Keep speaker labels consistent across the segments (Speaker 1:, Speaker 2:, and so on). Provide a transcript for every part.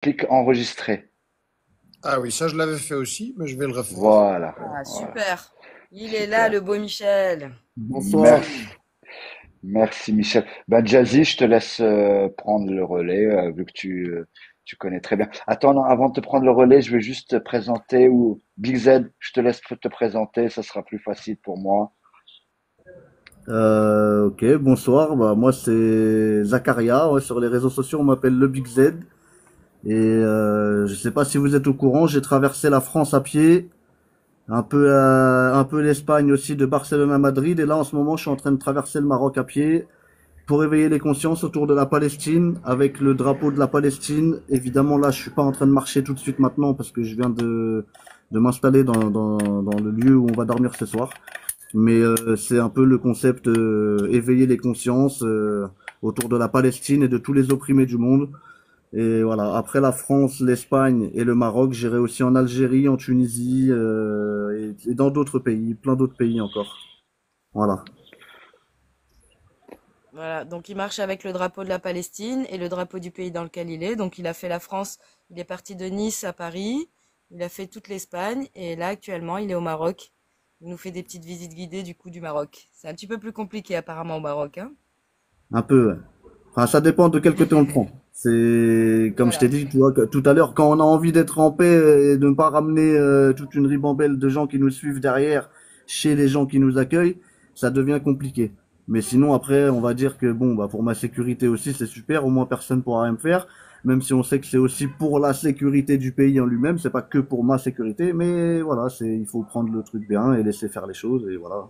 Speaker 1: clique enregistrer.
Speaker 2: Ah oui, ça je l'avais fait aussi, mais je vais le refaire.
Speaker 1: Voilà,
Speaker 3: Ah,
Speaker 1: voilà,
Speaker 3: super. Il est là,
Speaker 1: super.
Speaker 3: le beau Michel.
Speaker 2: Bonsoir.
Speaker 1: Merci, merci Michel. Ben Jazzy, je te laisse prendre le relais vu que tu connais très bien. Attends, non, avant de te prendre le relais, je vais juste te présenter ou Big Z, je te laisse te présenter, ça sera plus facile pour moi.
Speaker 4: Ok, bonsoir. Bah, moi, c'est Zakaria. Ouais, sur les réseaux sociaux, on m'appelle le Big Z. Et je sais pas si vous êtes au courant, j'ai traversé la France à pied, un peu l'Espagne aussi, de Barcelone à Madrid. Et là, en ce moment, je suis en train de traverser le Maroc à pied pour éveiller les consciences autour de la Palestine, avec le drapeau de la Palestine. Évidemment, là, je suis pas en train de marcher tout de suite maintenant parce que je viens de m'installer dans le lieu où on va dormir ce soir. Mais c'est un peu le concept éveiller les consciences autour de la Palestine et de tous les opprimés du monde. Et voilà, après la France, l'Espagne et le Maroc, j'irai aussi en Algérie, en Tunisie et dans d'autres pays, plein d'autres pays encore. Voilà.
Speaker 3: Voilà, donc il marche avec le drapeau de la Palestine et le drapeau du pays dans lequel il est. Donc il a fait la France, il est parti de Nice à Paris, il a fait toute l'Espagne et là actuellement il est au Maroc. Il nous fait des petites visites guidées du coup du Maroc. C'est un petit peu plus compliqué apparemment au Maroc, hein.
Speaker 4: Un peu. Ouais. Enfin, ça dépend de quel côté on le prend. C'est comme je t'ai
Speaker 3: Voilà.
Speaker 4: dit, tu vois, tout à l'heure, quand on a envie d'être en paix et de ne pas ramener toute une ribambelle de gens qui nous suivent derrière chez les gens qui nous accueillent, ça devient compliqué. Mais sinon, après, on va dire que bon, bah pour ma sécurité aussi, c'est super. Au moins, personne pourra rien me faire. Même si on sait que c'est aussi pour la sécurité du pays en lui-même, c'est pas que pour ma sécurité. Mais voilà, il faut prendre le truc bien et laisser faire les choses. Et voilà.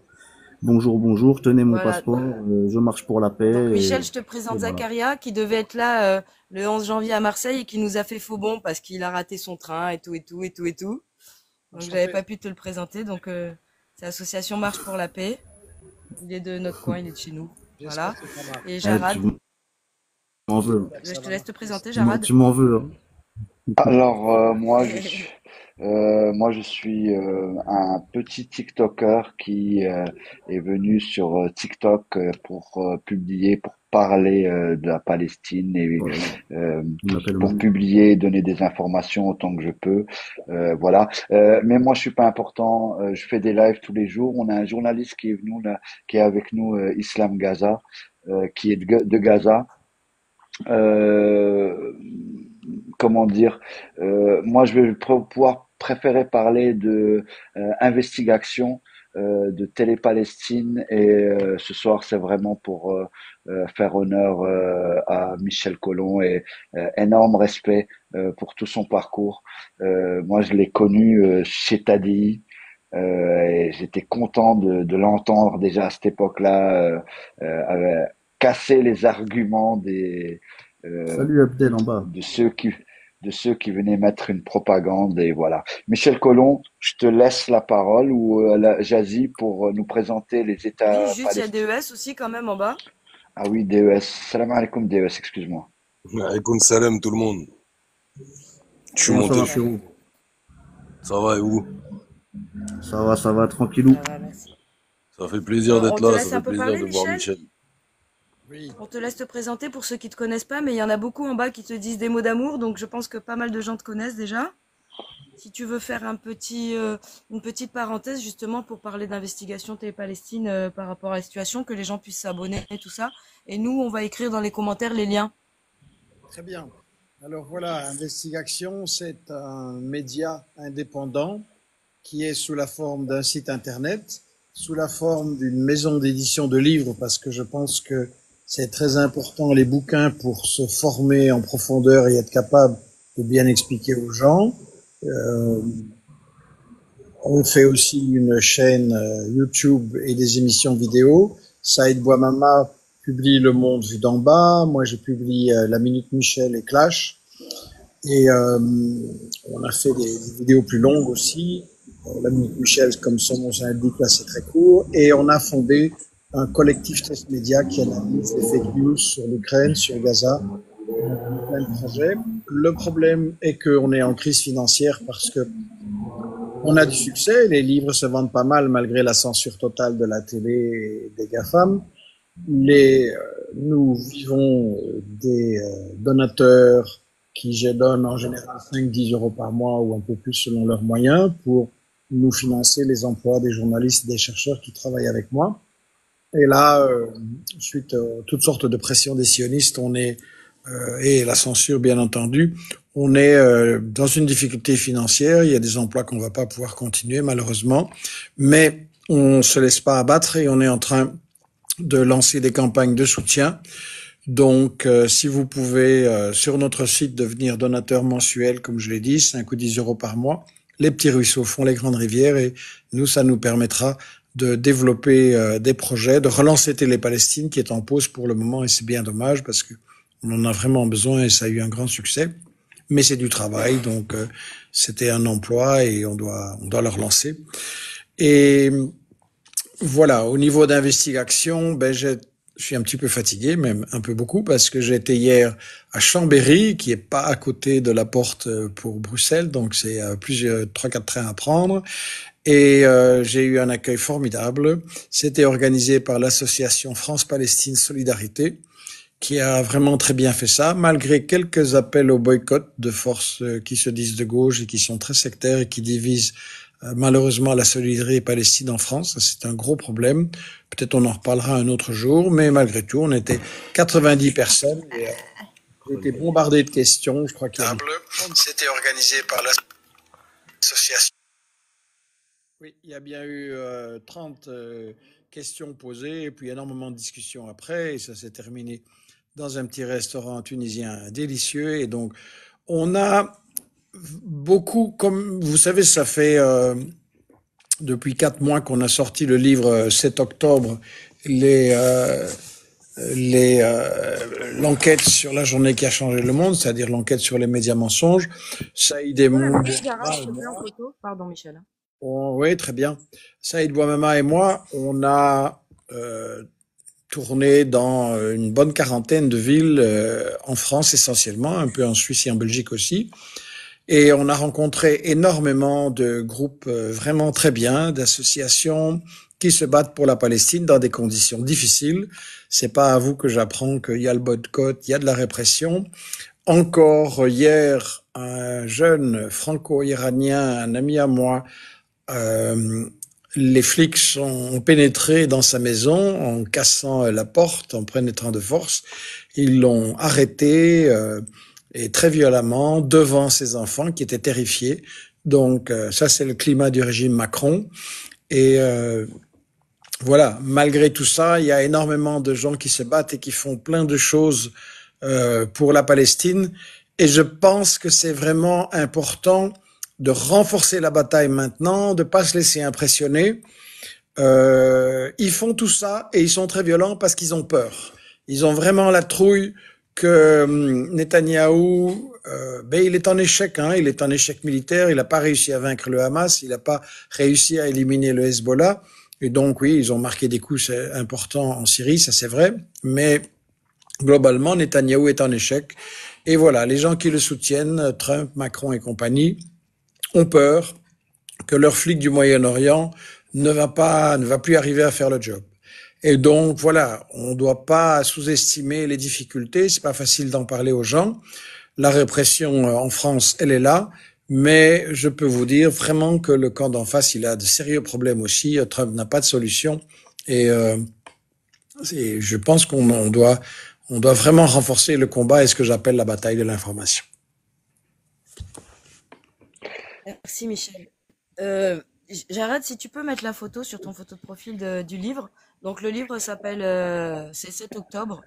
Speaker 4: Bonjour, bonjour. Tenez mon
Speaker 3: Voilà.
Speaker 4: passeport. Je marche pour la paix.
Speaker 3: Donc Michel, je te
Speaker 4: Et
Speaker 3: présente
Speaker 4: voilà.
Speaker 3: Zacharia qui devait être là le 11 janvier à Marseille et qui nous a fait faux bond parce qu'il a raté son train et tout et tout et tout et tout. Donc j'avais
Speaker 2: Enchanté.
Speaker 3: pas pu te le présenter. Donc c'est l'association Marche pour la paix. Il est de notre coin, il est de chez nous.
Speaker 2: J'espère
Speaker 3: Voilà.
Speaker 2: que ça marche.
Speaker 3: Et
Speaker 4: Tu
Speaker 3: Jarad,
Speaker 4: m'en veux.
Speaker 2: J'espère que
Speaker 3: je
Speaker 2: ça
Speaker 3: te
Speaker 2: va
Speaker 3: laisse te
Speaker 2: marcher.
Speaker 3: présenter, Jarad.
Speaker 4: Tu m'en veux. Hein.
Speaker 1: Alors moi je suis un petit TikToker qui est venu sur TikTok pour publier, pour parler de la Palestine et
Speaker 4: Voilà.
Speaker 1: euh,
Speaker 4: Il m'appelle
Speaker 1: pour
Speaker 4: Manu.
Speaker 1: publier, donner des informations autant que je peux. Voilà. Mais moi je suis pas important. Je fais des lives tous les jours. On a un journaliste qui est venu là, qui est avec nous, Islam Gaza, qui est de Gaza. Euh, comment dire, moi je vais pouvoir préférer parler de investigation de Télé Palestine et ce soir c'est vraiment pour faire honneur à Michel Colomb et énorme respect pour tout son parcours. Moi je l'ai connu chez Tadi. Et j'étais content de l'entendre déjà à cette époque-là, casser les arguments euh,
Speaker 4: Salut Abdel en bas.
Speaker 1: de ceux qui de ceux qui venaient mettre une propagande et voilà. Michel Colomb, je te laisse la parole ou Jazzy pour nous présenter les
Speaker 3: Oui,
Speaker 1: États
Speaker 3: juste il y a
Speaker 1: palestiniens.
Speaker 3: DES aussi quand même en bas.
Speaker 1: Ah oui, DES. Salam alaikum DES, excuse-moi.
Speaker 5: Alaykoum salam tout le monde. Je suis
Speaker 4: Comment ça
Speaker 3: Salam
Speaker 5: monté.
Speaker 4: va
Speaker 3: frère.
Speaker 4: frérot?
Speaker 5: Ça va et vous?
Speaker 4: Ça va, tranquillou.
Speaker 3: Ça va, merci.
Speaker 5: Ça fait plaisir
Speaker 3: On
Speaker 5: d'être
Speaker 3: te
Speaker 5: là, ça
Speaker 3: laisse un
Speaker 5: fait
Speaker 3: peu
Speaker 5: plaisir
Speaker 3: parler,
Speaker 5: de voir
Speaker 3: Michel?
Speaker 5: Michel.
Speaker 2: Oui.
Speaker 3: On te laisse te présenter pour ceux qui te connaissent pas, mais il y en a beaucoup en bas qui te disent des mots d'amour, donc je pense que pas mal de gens te connaissent déjà. Si tu veux faire une petite parenthèse justement pour parler d'investigation Télé-Palestine par rapport à la situation, que les gens puissent s'abonner et tout ça. Et nous, on va écrire dans les commentaires les liens.
Speaker 2: Très bien. Alors voilà, Investigation, c'est un média indépendant qui est sous la forme d'un site internet, sous la forme d'une maison d'édition de livres, parce que je pense que c'est très important les bouquins pour se former en profondeur et être capable de bien expliquer aux gens. Euh, on fait aussi une chaîne YouTube et des émissions vidéo. Saïd Bouamama publie Le Monde vu d'en bas. Moi, je publie La Minute Michel et Clash. Et on a fait des vidéos plus longues aussi. La Minute Michel, comme son nom l'indique, là, c'est très court. Et on a fondé un collectif Test Média qui analyse les fake news sur l'Ukraine, sur Gaza. Donc, on a plein de projets. Le problème est qu'on est en crise financière parce que on a du succès, les livres se vendent pas mal malgré la censure totale de la télé et des GAFAM. Nous vivons des donateurs, qui je donne en général 5-10 € par mois ou un peu plus selon leurs moyens pour nous financer les emplois des journalistes et des chercheurs qui travaillent avec moi. Et là, suite à toutes sortes de pressions des sionistes, et la censure bien entendu, on est dans une difficulté financière. Il y a des emplois qu'on va pas pouvoir continuer malheureusement, mais on se laisse pas abattre et on est en train de lancer des campagnes de soutien. Donc, si vous pouvez sur notre site devenir donateur mensuel, comme je l'ai dit, 5 ou 10 € par mois, les petits ruisseaux font les grandes rivières et nous, ça nous permettra de développer des projets, de relancer Télé-Palestine qui est en pause pour le moment et c'est bien dommage parce que on en a vraiment besoin et ça a eu un grand succès. Mais c'est du travail, donc c'était un emploi et on doit le relancer. Et voilà, au niveau d'investigation, je suis un petit peu fatigué, même un peu beaucoup, parce que j'ai été hier à Chambéry, qui est pas à côté de la porte pour Bruxelles, donc c'est 3-4 trains à prendre. Et j'ai eu un accueil formidable. C'était organisé par l'association France-Palestine Solidarité, qui a vraiment très bien fait ça, malgré quelques appels au boycott de forces qui se disent de gauche et qui sont très sectaires et qui divisent malheureusement la solidarité palestine en France. C'est un gros problème. Peut-être on en reparlera un autre jour, mais malgré tout, on était 90 personnes et j'ai été bombardé de questions. Je crois qu'il y a... C'était organisé par l'association. Oui, il y a bien eu 30 questions posées et puis énormément de discussions après et ça s'est terminé dans un petit restaurant tunisien délicieux. Et donc, on a beaucoup, comme vous savez, ça fait depuis 4 mois qu'on a sorti le livre 7 octobre, l'enquête sur la journée qui a changé le monde, c'est-à-dire l'enquête sur les médias mensonges. Saïd et moi.
Speaker 3: Pardon, Michel.
Speaker 2: Oui, très bien. Saïd Bouamama et moi, on a tourné dans une bonne quarantaine de villes en France essentiellement, un peu en Suisse et en Belgique aussi. Et on a rencontré énormément de groupes vraiment très bien, d'associations qui se battent pour la Palestine dans des conditions difficiles. C'est pas à vous que j'apprends qu'il y a le boycott, il y a de la répression. Encore hier, un jeune franco-iranien, un ami à moi, les flics ont pénétré dans sa maison en cassant la porte, en pénétrant de force. Ils l'ont arrêté et très violemment devant ses enfants qui étaient terrifiés. Donc ça, c'est le climat du régime Macron. Et voilà, malgré tout ça, il y a énormément de gens qui se battent et qui font plein de choses pour la Palestine. Et je pense que c'est vraiment important de renforcer la bataille maintenant, de pas se laisser impressionner. Ils font tout ça et ils sont très violents parce qu'ils ont peur. Ils ont vraiment la trouille que Netanyahou, il est en échec, il est en échec militaire, il n'a pas réussi à vaincre le Hamas, il n'a pas réussi à éliminer le Hezbollah. Et donc oui, ils ont marqué des coups importants en Syrie, ça c'est vrai, mais globalement, Netanyahou est en échec. Et voilà, les gens qui le soutiennent, Trump, Macron et compagnie, ont peur que leur flic du Moyen-Orient ne va plus arriver à faire le job. Et donc, voilà, on ne doit pas sous-estimer les difficultés. C'est pas facile d'en parler aux gens. La répression en France, elle est là. Mais je peux vous dire vraiment que le camp d'en face, il a de sérieux problèmes aussi. Trump n'a pas de solution. Et je pense qu'on doit vraiment renforcer le combat et ce que j'appelle la bataille de l'information.
Speaker 3: Merci Michel. Jarad, si tu peux mettre la photo sur ton photo de profil du livre. Donc le livre s'appelle c'est 7 octobre.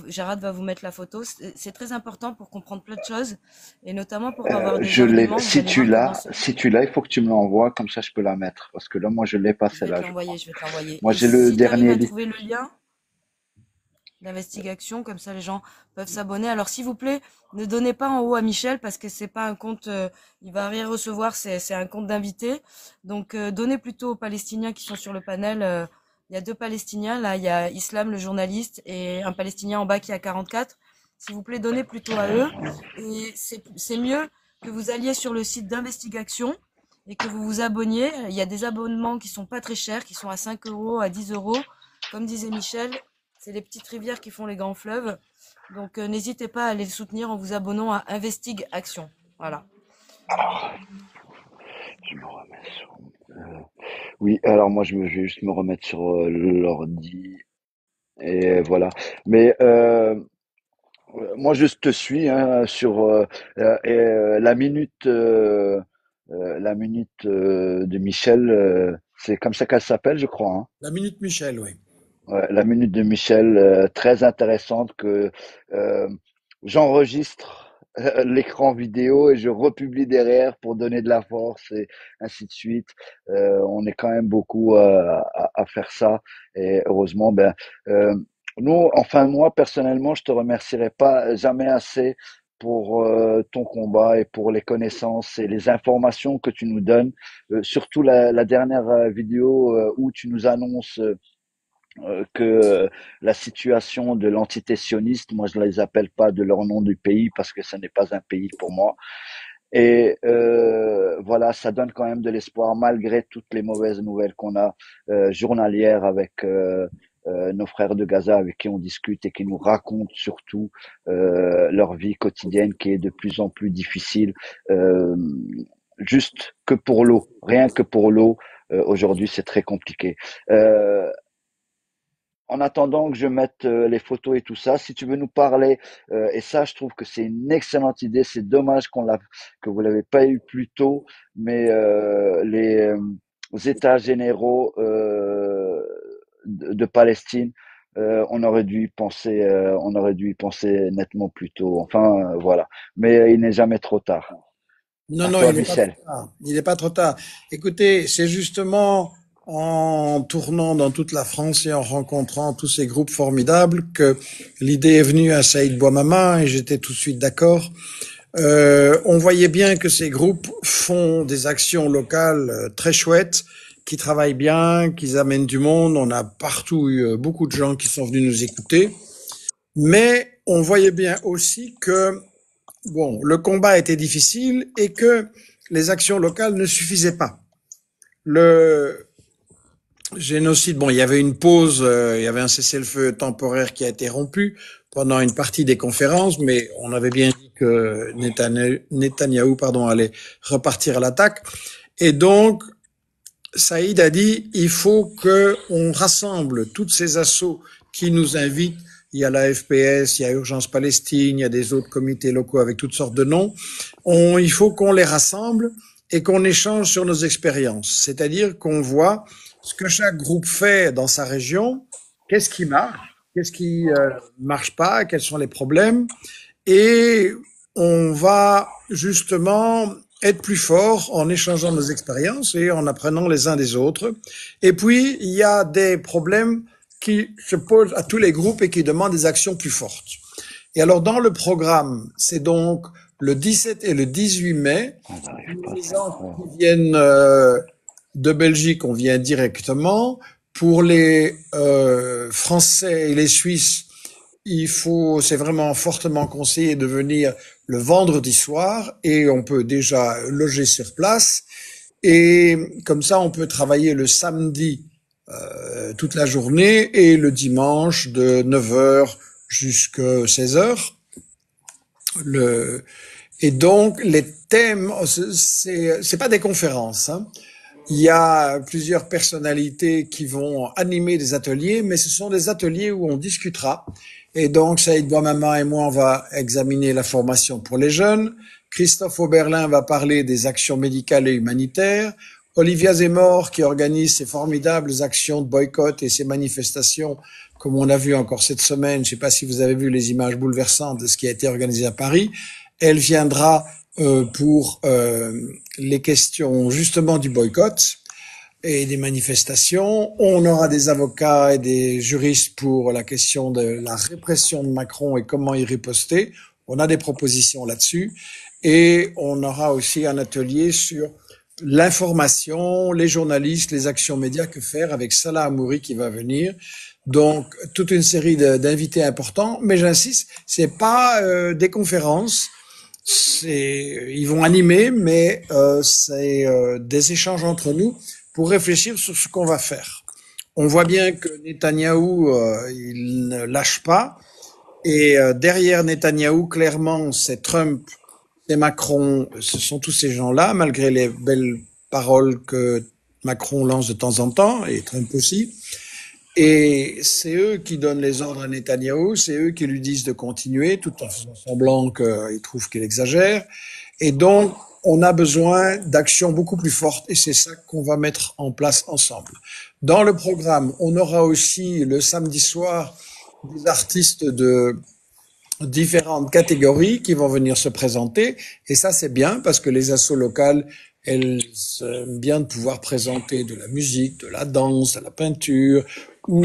Speaker 3: Jarad va vous mettre la photo. C'est très important pour comprendre plein de choses et notamment pour avoir des arguments.
Speaker 1: Si tu l'as, il faut que tu me l'envoies, comme ça je peux la mettre. Parce que là, moi, je l'ai pas celle-là.
Speaker 3: Je vais te l'envoyer.
Speaker 1: Moi, j'ai le dernier livre.
Speaker 3: Trouver le lien d'investigation, comme ça les gens peuvent s'abonner. Alors s'il vous plaît, ne donnez pas en haut à Michel parce que c'est pas un compte, il va rien recevoir, c'est un compte d'invité. Donc donnez plutôt aux Palestiniens qui sont sur le panel. Il y a 2 Palestiniens, là il y a Islam le journaliste et un Palestinien en bas qui a 44. S'il vous plaît, donnez plutôt à eux. Et c'est mieux que vous alliez sur le site d'investigation et que vous vous abonniez. Il y a des abonnements qui sont pas très chers, qui sont à 5 €, à 10 €. Comme disait Michel, c'est les petites rivières qui font les grands fleuves. Donc n'hésitez pas à aller le soutenir en vous abonnant à Investigue Action. Voilà.
Speaker 1: Alors, je me remets sur. Oui, alors moi je vais juste me remettre sur l'ordi et voilà. Mais moi je te suis hein, sur la minute de Michel. C'est comme ça qu'elle s'appelle, je crois. Hein.
Speaker 2: La Minute Michel, oui.
Speaker 1: Ouais, la minute de Michel, très intéressante que euh, j'enregistre l'écran vidéo et je republie derrière pour donner de la force et ainsi de suite. On est quand même beaucoup à faire ça et heureusement, ben nous, enfin moi personnellement, je te remercierai pas jamais assez pour ton combat et pour les connaissances et les informations que tu nous donnes. Surtout la dernière vidéo où tu nous annonces que la situation de l'entité sioniste, moi je ne les appelle pas de leur nom du pays parce que ce n'est pas un pays pour moi. Et voilà, ça donne quand même de l'espoir malgré toutes les mauvaises nouvelles qu'on a journalières avec nos frères de Gaza avec qui on discute et qui nous racontent surtout leur vie quotidienne qui est de plus en plus difficile. Euh, Juste que pour l'eau, rien que pour l'eau, aujourd'hui c'est très compliqué. Euh, En attendant que je mette les photos et tout ça, si tu veux nous parler, et ça, je trouve que c'est une excellente idée. C'est dommage que vous l'avez pas eu plus tôt, mais les États généraux de Palestine, on aurait dû y penser nettement plus tôt. Enfin, voilà. Mais il n'est jamais trop tard.
Speaker 2: Non,
Speaker 1: À
Speaker 2: non,
Speaker 1: toi,
Speaker 2: il n'est pas trop
Speaker 1: Michel.
Speaker 2: tard. Il n'est pas trop tard. Écoutez, c'est justement en tournant dans toute la France et en rencontrant tous ces groupes formidables que l'idée est venue à Saïd Bouamama et j'étais tout de suite d'accord. On voyait bien que ces groupes font des actions locales très chouettes, qui travaillent bien, qui amènent du monde. On a partout eu beaucoup de gens qui sont venus nous écouter. Mais on voyait bien aussi que bon, le combat était difficile et que les actions locales ne suffisaient pas. Le génocide, bon, il y avait une pause, il y avait un cessez-le-feu temporaire qui a été rompu pendant une partie des conférences, mais on avait bien dit que Netanyahou, pardon, allait repartir à l'attaque. Et donc, Saïd a dit, il faut que on rassemble toutes ces assauts qui nous invitent. Il y a la FPS, il y a Urgence Palestine, il y a des autres comités locaux avec toutes sortes de noms. Il faut qu'on les rassemble et qu'on échange sur nos expériences. C'est-à-dire qu'on voit ce que chaque groupe fait dans sa région, qu'est-ce qui marche pas, quels sont les problèmes, et on va justement être plus fort en échangeant nos expériences et en apprenant les uns des autres. Et puis, il y a des problèmes qui se posent à tous les groupes et qui demandent des actions plus fortes. Et alors, dans le programme, c'est donc le 17 et le 18 mai,
Speaker 1: On n'arrive pas à
Speaker 2: les
Speaker 1: faire.
Speaker 2: gens qui viennent de Belgique, on vient directement. Pour les Français et les Suisses, c'est vraiment fortement conseillé de venir le vendredi soir et on peut déjà loger sur place. Et comme ça, on peut travailler le samedi toute la journée et le dimanche de 9 heures jusqu'à 16 heures. Et donc, les thèmes, c'est pas des conférences, hein. Il y a plusieurs personnalités qui vont animer des ateliers, mais ce sont des ateliers où on discutera. Et donc, Saïd Bouamama et moi, on va examiner la formation pour les jeunes. Christophe Oberlin va parler des actions médicales et humanitaires. Olivia Zemmour, qui organise ces formidables actions de boycott et ces manifestations, comme on a vu encore cette semaine. Je ne sais pas si vous avez vu les images bouleversantes de ce qui a été organisé à Paris. Elle viendra pour les questions justement du boycott et des manifestations. On aura des avocats et des juristes pour la question de la répression de Macron et comment y riposter. On a des propositions là-dessus. Et on aura aussi un atelier sur l'information, les journalistes, les actions médias, que faire avec Salah Hamouri qui va venir. Donc, toute une série d'invités importants. Mais j'insiste, c'est pas des conférences. Ils vont animer, mais c'est des échanges entre nous pour réfléchir sur ce qu'on va faire. On voit bien que Netanyahou, il ne lâche pas. Et derrière Netanyahou, clairement, c'est Trump, c'est Macron, ce sont tous ces gens-là, malgré les belles paroles que Macron lance de temps en temps, et Trump aussi. Et c'est eux qui donnent les ordres à Netanyahou, c'est eux qui lui disent de continuer, tout en faisant semblant qu'ils trouvent qu'il exagère. Et donc, on a besoin d'actions beaucoup plus fortes, et c'est ça qu'on va mettre en place ensemble. Dans le programme, on aura aussi le samedi soir des artistes de différentes catégories qui vont venir se présenter. Et ça, c'est bien parce que les assos locales, elles aiment bien de pouvoir présenter de la musique, de la danse, de la peinture ou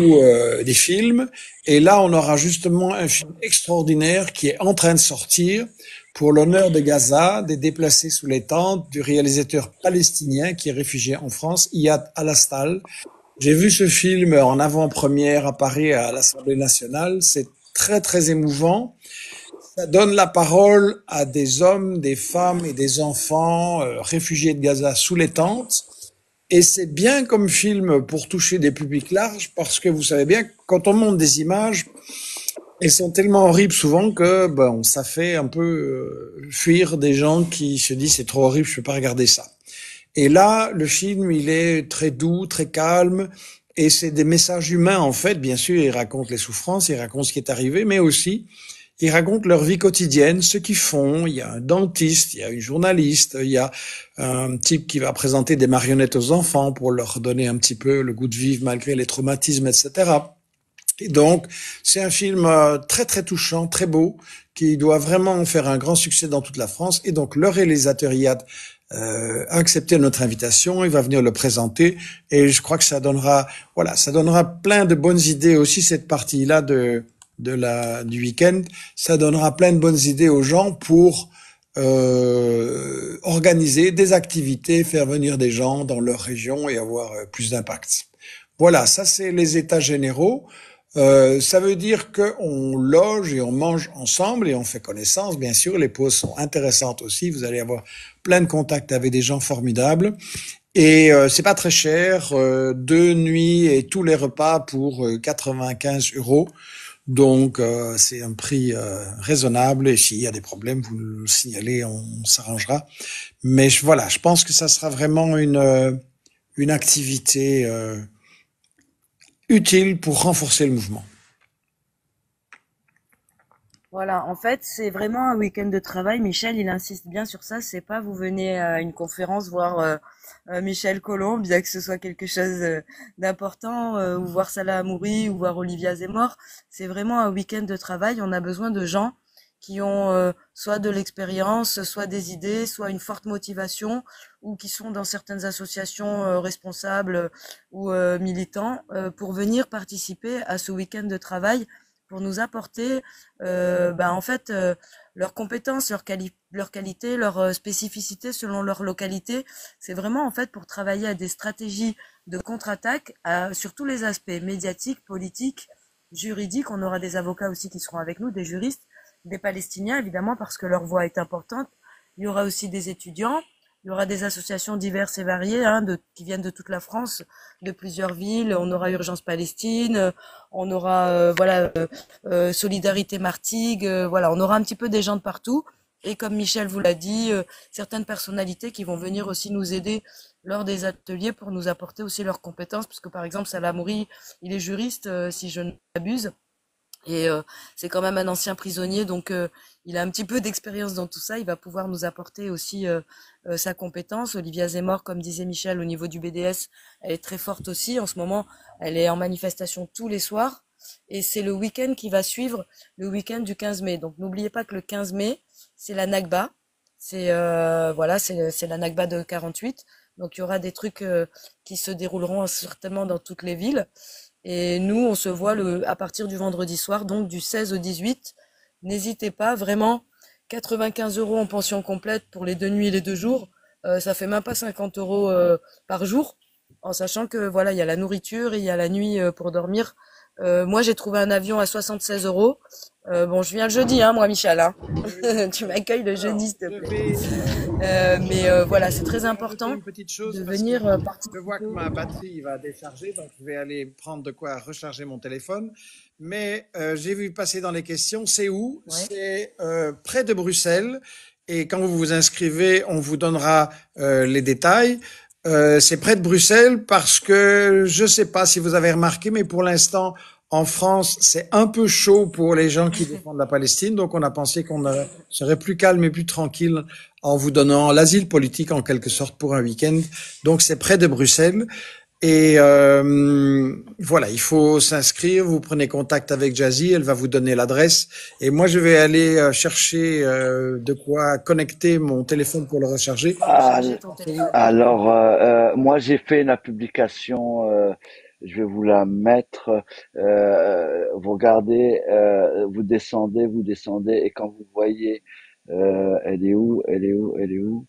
Speaker 2: des films. Et là, on aura justement un film extraordinaire qui est en train de sortir pour l'honneur de Gaza, des déplacés sous les tentes, du réalisateur palestinien qui est réfugié en France, Iyad Alastal. J'ai vu ce film en avant-première à Paris à l'Assemblée nationale. C'est très, très émouvant. Ça donne la parole à des hommes, des femmes et des enfants réfugiés de Gaza sous les tentes. Et c'est bien comme film pour toucher des publics larges parce que vous savez bien, quand on monte des images, elles sont tellement horribles souvent que bon, ça fait un peu fuir des gens qui se disent c'est trop horrible, je peux pas regarder ça. Et là, le film, il est très doux, très calme, et c'est des messages humains en fait. Bien sûr, il raconte les souffrances, il raconte ce qui est arrivé, mais aussi ils racontent leur vie quotidienne, ce qu'ils font. Il y a un dentiste, il y a une journaliste, il y a un type qui va présenter des marionnettes aux enfants pour leur donner un petit peu le goût de vivre malgré les traumatismes, etc. Et donc, c'est un film très très touchant, très beau, qui doit vraiment faire un grand succès dans toute la France. Et donc, le réalisateur Iyad a accepté notre invitation, il va venir le présenter, et je crois que ça donnera, voilà, ça donnera plein de bonnes idées aussi cette partie-là du week-end. Ça donnera plein de bonnes idées aux gens pour organiser des activités, faire venir des gens dans leur région et avoir plus d'impact. Voilà, ça c'est les états généraux. Ça veut dire qu'on loge et on mange ensemble et on fait connaissance. Bien sûr, les pauses sont intéressantes aussi. Vous allez avoir plein de contacts avec des gens formidables. Et c'est pas très cher, 2 nuits et tous les repas pour 95 €. Donc c'est un prix raisonnable. Et s'il y a des problèmes, vous le signalez, on s'arrangera. Mais voilà, je pense que ça sera vraiment une activité utile pour renforcer le mouvement.
Speaker 3: Voilà, en fait, c'est vraiment un week-end de travail. Michel, il insiste bien sur ça. C'est pas vous venez à une conférence voir Michel Colomb, bien que ce soit quelque chose d'important, ou voir Salah Hamouri, ou voir Olivia Zemmour. C'est vraiment un week-end de travail. On a besoin de gens qui ont soit de l'expérience, soit des idées, soit une forte motivation, ou qui sont dans certaines associations responsables ou militants, pour venir participer à ce week-end de travail, pour nous apporter en fait leurs compétences, leur qualité, leur spécificité selon leur localité. C'est vraiment en fait pour travailler à des stratégies de contre-attaque sur tous les aspects médiatiques, politiques, juridiques. On aura des avocats aussi qui seront avec nous, des juristes, des Palestiniens évidemment parce que leur voix est importante. Il y aura aussi des étudiants. Il y aura des associations diverses et variées qui viennent de toute la France, de plusieurs villes. On aura Urgence Palestine, on aura Solidarité Martigues, voilà, on aura un petit peu des gens de partout. Et comme Michel vous l'a dit, certaines personnalités qui vont venir aussi nous aider lors des ateliers pour nous apporter aussi leurs compétences, parce que par exemple Salah Hamouri, il est juriste, si je ne m'abuse. Et c'est quand même un ancien prisonnier, donc il a un petit peu d'expérience dans tout ça. Il va pouvoir nous apporter aussi sa compétence. Olivia Zemmour, comme disait Michel, au niveau du BDS, elle est très forte aussi. En ce moment, elle est en manifestation tous les soirs. Et c'est le week-end qui va suivre le week-end du 15 mai. Donc n'oubliez pas que le 15 mai, c'est la Nakba. C'est la Nakba de 48. Donc il y aura des trucs qui se dérouleront certainement dans toutes les villes. Et nous, on se voit à partir du vendredi soir, donc du 16 au 18. N'hésitez pas, vraiment, 95 € en pension complète pour les 2 nuits et les 2 jours. Ça fait même pas 50 € par jour, en sachant que voilà, il y a la nourriture et il y a la nuit pour dormir. Moi, j'ai trouvé un avion à 76 €. Bon, je viens le jeudi, hein, moi, Michel. Hein.
Speaker 2: Oui, oui.
Speaker 3: Tu m'accueilles le
Speaker 2: Alors,
Speaker 3: jeudi, s'il te
Speaker 2: je
Speaker 3: plaît.
Speaker 2: vais,
Speaker 3: Voilà, c'est
Speaker 2: je
Speaker 3: très
Speaker 2: vais rajouter
Speaker 3: important
Speaker 2: une petite
Speaker 3: de
Speaker 2: chose parce que
Speaker 3: venir
Speaker 2: je vois que
Speaker 3: participer.
Speaker 2: ma batterie va décharger, donc je vais aller prendre de quoi recharger mon téléphone. Mais j'ai vu passer dans les questions, c'est où?
Speaker 3: Ouais.
Speaker 2: C'est près de Bruxelles. Et quand vous vous inscrivez, on vous donnera les détails. C'est près de Bruxelles parce que je ne sais pas si vous avez remarqué, mais pour l'instant, en France, c'est un peu chaud pour les gens qui défendent la Palestine. Donc, on a pensé qu'on serait plus calme et plus tranquille en vous donnant l'asile politique en quelque sorte pour un week-end. Donc, c'est près de Bruxelles. Et voilà, il faut s'inscrire. Vous prenez contact avec Jazzy, elle va vous donner l'adresse. Et moi, je vais aller chercher de quoi connecter mon téléphone pour le recharger.
Speaker 1: Ah,
Speaker 3: Recharger ton téléphone.
Speaker 1: alors, moi, j'ai fait la publication. Je vais vous la mettre. Vous regardez, vous descendez, et quand vous voyez, elle est où, elle est où, elle est où?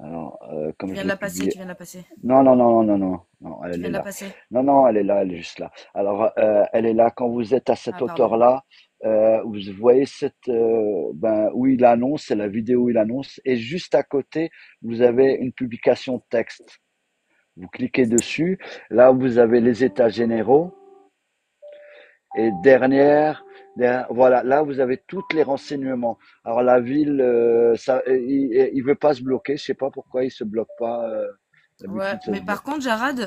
Speaker 1: Alors,
Speaker 3: Tu
Speaker 1: comme
Speaker 3: viens
Speaker 1: je
Speaker 3: de
Speaker 1: l'ai
Speaker 3: la passer,
Speaker 1: publié.
Speaker 3: tu viens de la passer.
Speaker 1: Non, non, non, non, non, non,
Speaker 3: Tu
Speaker 1: elle
Speaker 3: viens
Speaker 1: est
Speaker 3: de la
Speaker 1: là.
Speaker 3: passer.
Speaker 1: Non, non, elle est là, elle est juste là. Alors, elle est là. Quand vous êtes à cette
Speaker 3: Ah, pardon.
Speaker 1: hauteur-là, vous voyez ben, où il annonce, c'est la vidéo où il annonce, et juste à côté, vous avez une publication de texte. Vous cliquez dessus. Là, vous avez les états généraux. Et voilà, là, vous avez tous les renseignements. Alors, la ville, il veut pas se bloquer. Je sais pas pourquoi il se bloque pas.
Speaker 3: Ouais,
Speaker 1: D'habitude, ça
Speaker 3: mais
Speaker 1: se bloque.
Speaker 3: par contre, Jarad,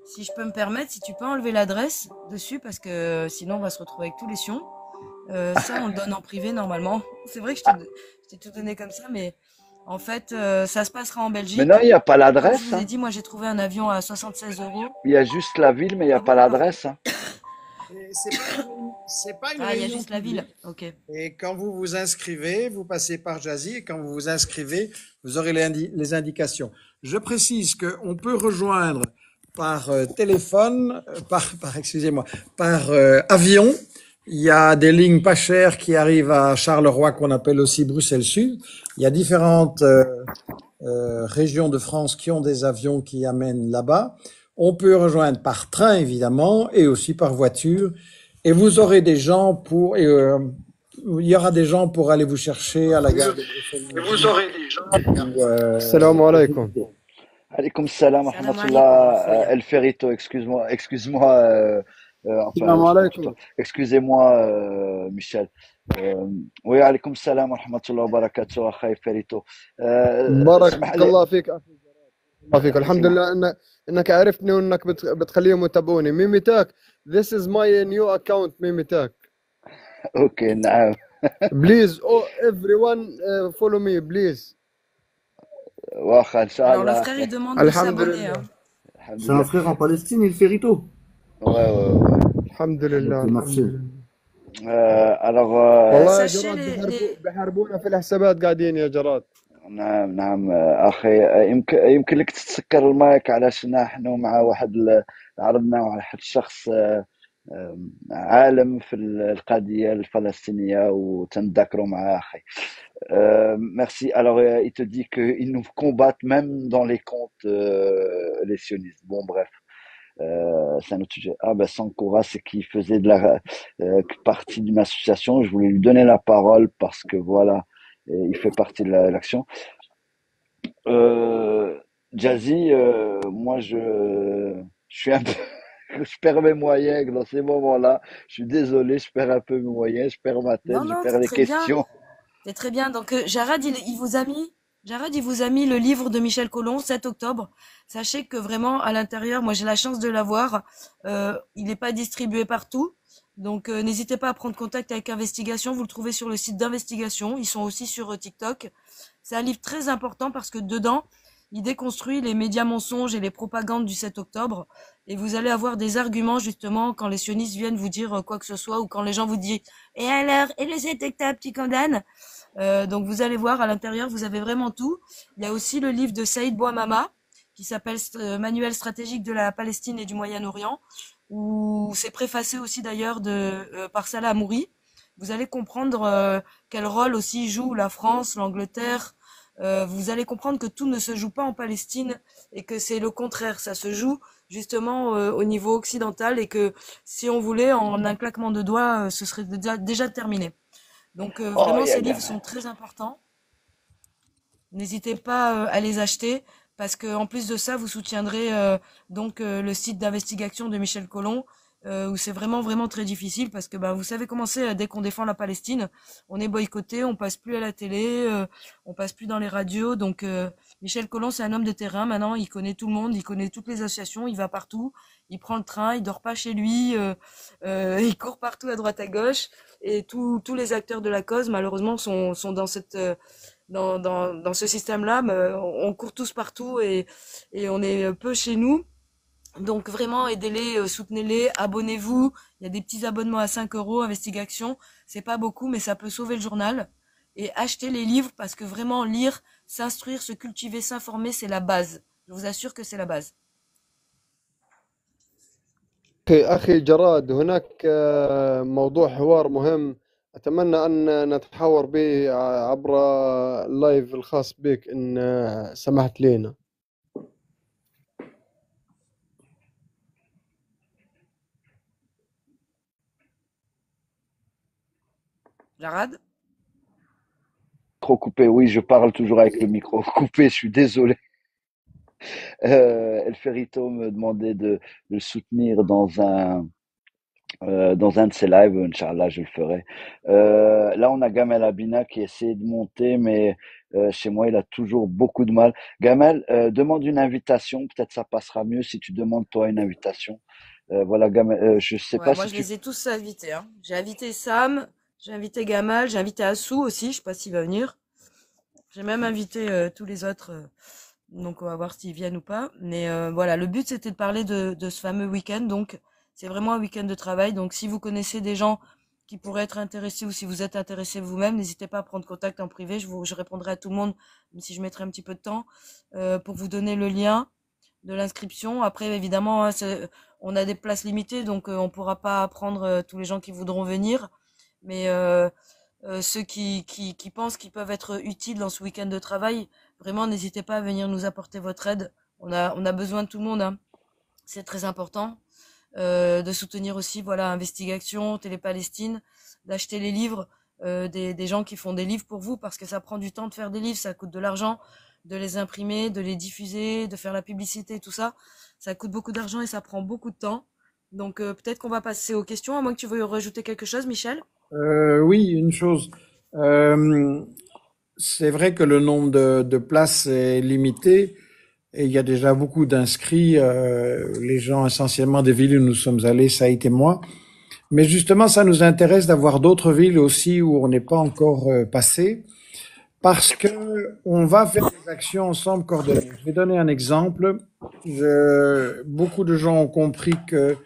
Speaker 3: si je peux me permettre, si tu peux enlever l'adresse dessus, parce que sinon on va se retrouver avec tous les sions. Ça, on le donne en privé normalement. C'est vrai que je t'ai tout donné comme ça, mais en fait, ça se passera en
Speaker 1: Mais non,
Speaker 3: Belgique.
Speaker 1: il n'y a pas
Speaker 3: Comme je
Speaker 1: l'adresse,
Speaker 3: vous ai
Speaker 1: hein.
Speaker 3: dit, moi j'ai trouvé un avion à 76 euros.
Speaker 1: Il y a juste la ville, mais il n'y a
Speaker 3: Ah
Speaker 1: pas
Speaker 3: bon, pardon.
Speaker 1: l'adresse, hein.
Speaker 2: Et c'est pas une
Speaker 3: Ah, il y a
Speaker 2: réunion
Speaker 3: juste la ville.
Speaker 2: publique.
Speaker 3: Ok.
Speaker 2: Et quand vous vous inscrivez, vous passez par Jazzy et quand vous vous inscrivez, vous aurez les indications. Je précise qu'on peut rejoindre par téléphone, excusez-moi, par avion. Il y a des lignes pas chères qui arrivent à Charleroi qu'on appelle aussi Bruxelles Sud. Il y a différentes régions de France qui ont des avions qui amènent là-bas. On peut rejoindre par train évidemment et aussi par voiture. Et vous aurez des gens il y aura des gens pour aller vous chercher à la gare de Bruxelles
Speaker 1: Et vous
Speaker 2: Midi
Speaker 1: aurez des gens.
Speaker 2: ou
Speaker 6: السلام
Speaker 2: pour
Speaker 6: عليكم.
Speaker 2: visiter.
Speaker 1: Alaykoum salam wa
Speaker 3: Salam alaikum,
Speaker 1: rahmatullah,
Speaker 3: Khoya.
Speaker 1: El Ferrito, excuse-moi, enfin,
Speaker 6: السلام
Speaker 1: je
Speaker 6: عليكم.
Speaker 1: excusez-moi, Michel. Oui, alaykoum salam wa rahmatullah wa barakatuh, akhay Ferrito.
Speaker 6: بارك
Speaker 1: اسمح لي.
Speaker 6: الله فيك أخي. الله فيك
Speaker 1: يعطيك
Speaker 6: الحمد
Speaker 1: العافية.
Speaker 6: لله انك عرفتني وانك بتخليهم يتابعوني ميمي تاك. This is my new account ميمي تاك.
Speaker 1: اوكي، نعم.
Speaker 6: Please oh everyone follow me please.
Speaker 1: واخا ان شاء
Speaker 3: Alors le
Speaker 1: الله
Speaker 3: frère il
Speaker 1: اخي.
Speaker 3: demande de
Speaker 6: الحمد
Speaker 3: s'abonner, hein.
Speaker 6: لله.
Speaker 1: الحمد
Speaker 4: C'est un
Speaker 1: لله.
Speaker 4: frère en Palestine, il fait rito.
Speaker 1: Ouais, ouais, ouais.
Speaker 6: الحمد
Speaker 4: Ok,
Speaker 6: لله الحمد
Speaker 4: merci.
Speaker 6: لله.
Speaker 1: Alors,
Speaker 6: والله يا
Speaker 3: Sachez
Speaker 6: جراد
Speaker 3: les...
Speaker 6: بيحاربونا في الحسابات قاعدين يا جراد.
Speaker 1: نعم نعم، أخي، يمكن لك تسكر المايك، علاش نحن مع عرضنا على واحد الشخص عالم في القضية الفلسطينية وتنذكروا معاه أخي. Merci. Alors, il te dit qu'ils nous combattent même dans les comptes, les sionistes. Bon, bref. C'est un autre sujet. Ah, ben, Sankora, c'est qui faisait partie d'une association. Je voulais lui donner la parole parce que voilà, il fait partie de l'action. Euh, Jazzy, moi, je suis un peu, je perds mes moyens dans ces moments-là. Je suis désolé, je perds un peu mes moyens, je perds ma tête,
Speaker 3: Non,
Speaker 1: je
Speaker 3: non,
Speaker 1: perds
Speaker 3: c'est
Speaker 1: les
Speaker 3: très bien.
Speaker 1: questions.
Speaker 3: C'est très bien. Donc, Jarad, il vous a mis le livre de Michel Collomb, 7 octobre. Sachez que vraiment, à l'intérieur, moi, j'ai la chance de l'avoir. Il n'est pas distribué partout. Donc, n'hésitez pas à prendre contact avec Investigation. Vous le trouvez sur le site d'Investigation. Ils sont aussi sur TikTok. C'est un livre très important parce que dedans, il déconstruit les médias mensonges et les propagandes du 7 octobre. Et vous allez avoir des arguments, justement, quand les sionistes viennent vous dire quoi que ce soit ou quand les gens vous disent et alors, et le 7 octobre, tu condamnes? Donc vous allez voir à l'intérieur, vous avez vraiment tout. Il y a aussi le livre de Saïd Bouamama qui s'appelle Manuel stratégique de la Palestine et du Moyen-Orient, où c'est préfacé aussi d'ailleurs par Salah Hamouri. Vous allez comprendre quel rôle aussi joue la France, l'Angleterre, vous allez comprendre que tout ne se joue pas en Palestine et que c'est le contraire, ça se joue justement au niveau occidental et que si on voulait, en un claquement de doigts, ce serait déjà terminé. Donc
Speaker 1: Oh,
Speaker 3: vraiment,
Speaker 1: yeah,
Speaker 3: ces livres sont très importants. N'hésitez pas à les acheter parce que en plus de ça, vous soutiendrez donc le site d'investigation de Michel Collomb où c'est vraiment très difficile parce que bah vous savez comment c'est dès qu'on défend la Palestine, on est boycotté, on passe plus à la télé, on passe plus dans les radios. Donc Michel Collomb, c'est un homme de terrain maintenant, il connaît tout le monde, il connaît toutes les associations, il va partout, il prend le train, il dort pas chez lui, il court partout à droite à gauche et tous les acteurs de la cause malheureusement sont dans cette dans ce système-là, on court tous partout et on est peu chez nous. Donc vraiment, aidez-les, soutenez-les, abonnez-vous. Il y a des petits abonnements à 5 euros, Investigation. C'est pas beaucoup, mais ça peut sauver le journal. Et achetez les livres parce que vraiment, lire, s'instruire, se cultiver, s'informer, c'est la base. Je vous assure que c'est la base.
Speaker 6: أخي جراد، هناك موضوع حوار مهم أتمنى أن نتحاور به عبر اللايف الخاص بك إن سمحت لنا.
Speaker 3: Jarad?
Speaker 1: micro coupé. Oui, je parle toujours avec le micro coupé. Je suis désolé. El Ferrito me demandait de le soutenir dans un de ses lives. Inch'Allah, je le ferai. Là, on a Gamel Abina qui essaie de monter, mais chez moi, il a toujours beaucoup de mal. Gamel, demande une invitation. Peut-être ça passera mieux si tu demandes toi une invitation. Voilà, Gamel, je sais
Speaker 3: Ouais,
Speaker 1: pas
Speaker 3: moi
Speaker 1: si
Speaker 3: je
Speaker 1: tu...
Speaker 3: les ai tous invités, hein. J'ai invité Sam, j'ai invité Gamal, j'ai invité Assou aussi, je sais pas s'il va venir. J'ai même invité tous les autres, donc on va voir s'ils viennent ou pas. Mais voilà, le but c'était de parler de ce fameux week-end. Donc c'est vraiment un week-end de travail. Donc si vous connaissez des gens qui pourraient être intéressés ou si vous êtes intéressé vous-même, n'hésitez pas à prendre contact en privé. Je répondrai à tout le monde, même si je mettrai un petit peu de temps pour vous donner le lien de l'inscription. Après évidemment, hein, on a des places limitées, donc on pourra pas prendre tous les gens qui voudront venir. Mais ceux qui pensent qu'ils peuvent être utiles dans ce week-end de travail, vraiment, n'hésitez pas à venir nous apporter votre aide. On a besoin de tout le monde, hein. C'est très important. De soutenir aussi, voilà, Investigation, Télé-Palestine, d'acheter les livres, des gens qui font des livres pour vous, parce que ça prend du temps de faire des livres, ça coûte de l'argent, de les imprimer, de les diffuser, de faire la publicité, tout ça. Ça coûte beaucoup d'argent et ça prend beaucoup de temps. Donc peut-être qu'on va passer aux questions, à moins que tu veuilles rajouter quelque chose, Michel.
Speaker 2: Oui, une chose. C'est vrai que le nombre de places est limité et il y a déjà beaucoup d'inscrits. Les gens essentiellement des villes où nous sommes allés, ça a été moi. Mais justement, ça nous intéresse d'avoir d'autres villes aussi où on n'est pas encore passé, parce que on va faire des actions ensemble coordonnées. Je vais donner un exemple. Beaucoup de gens ont compris que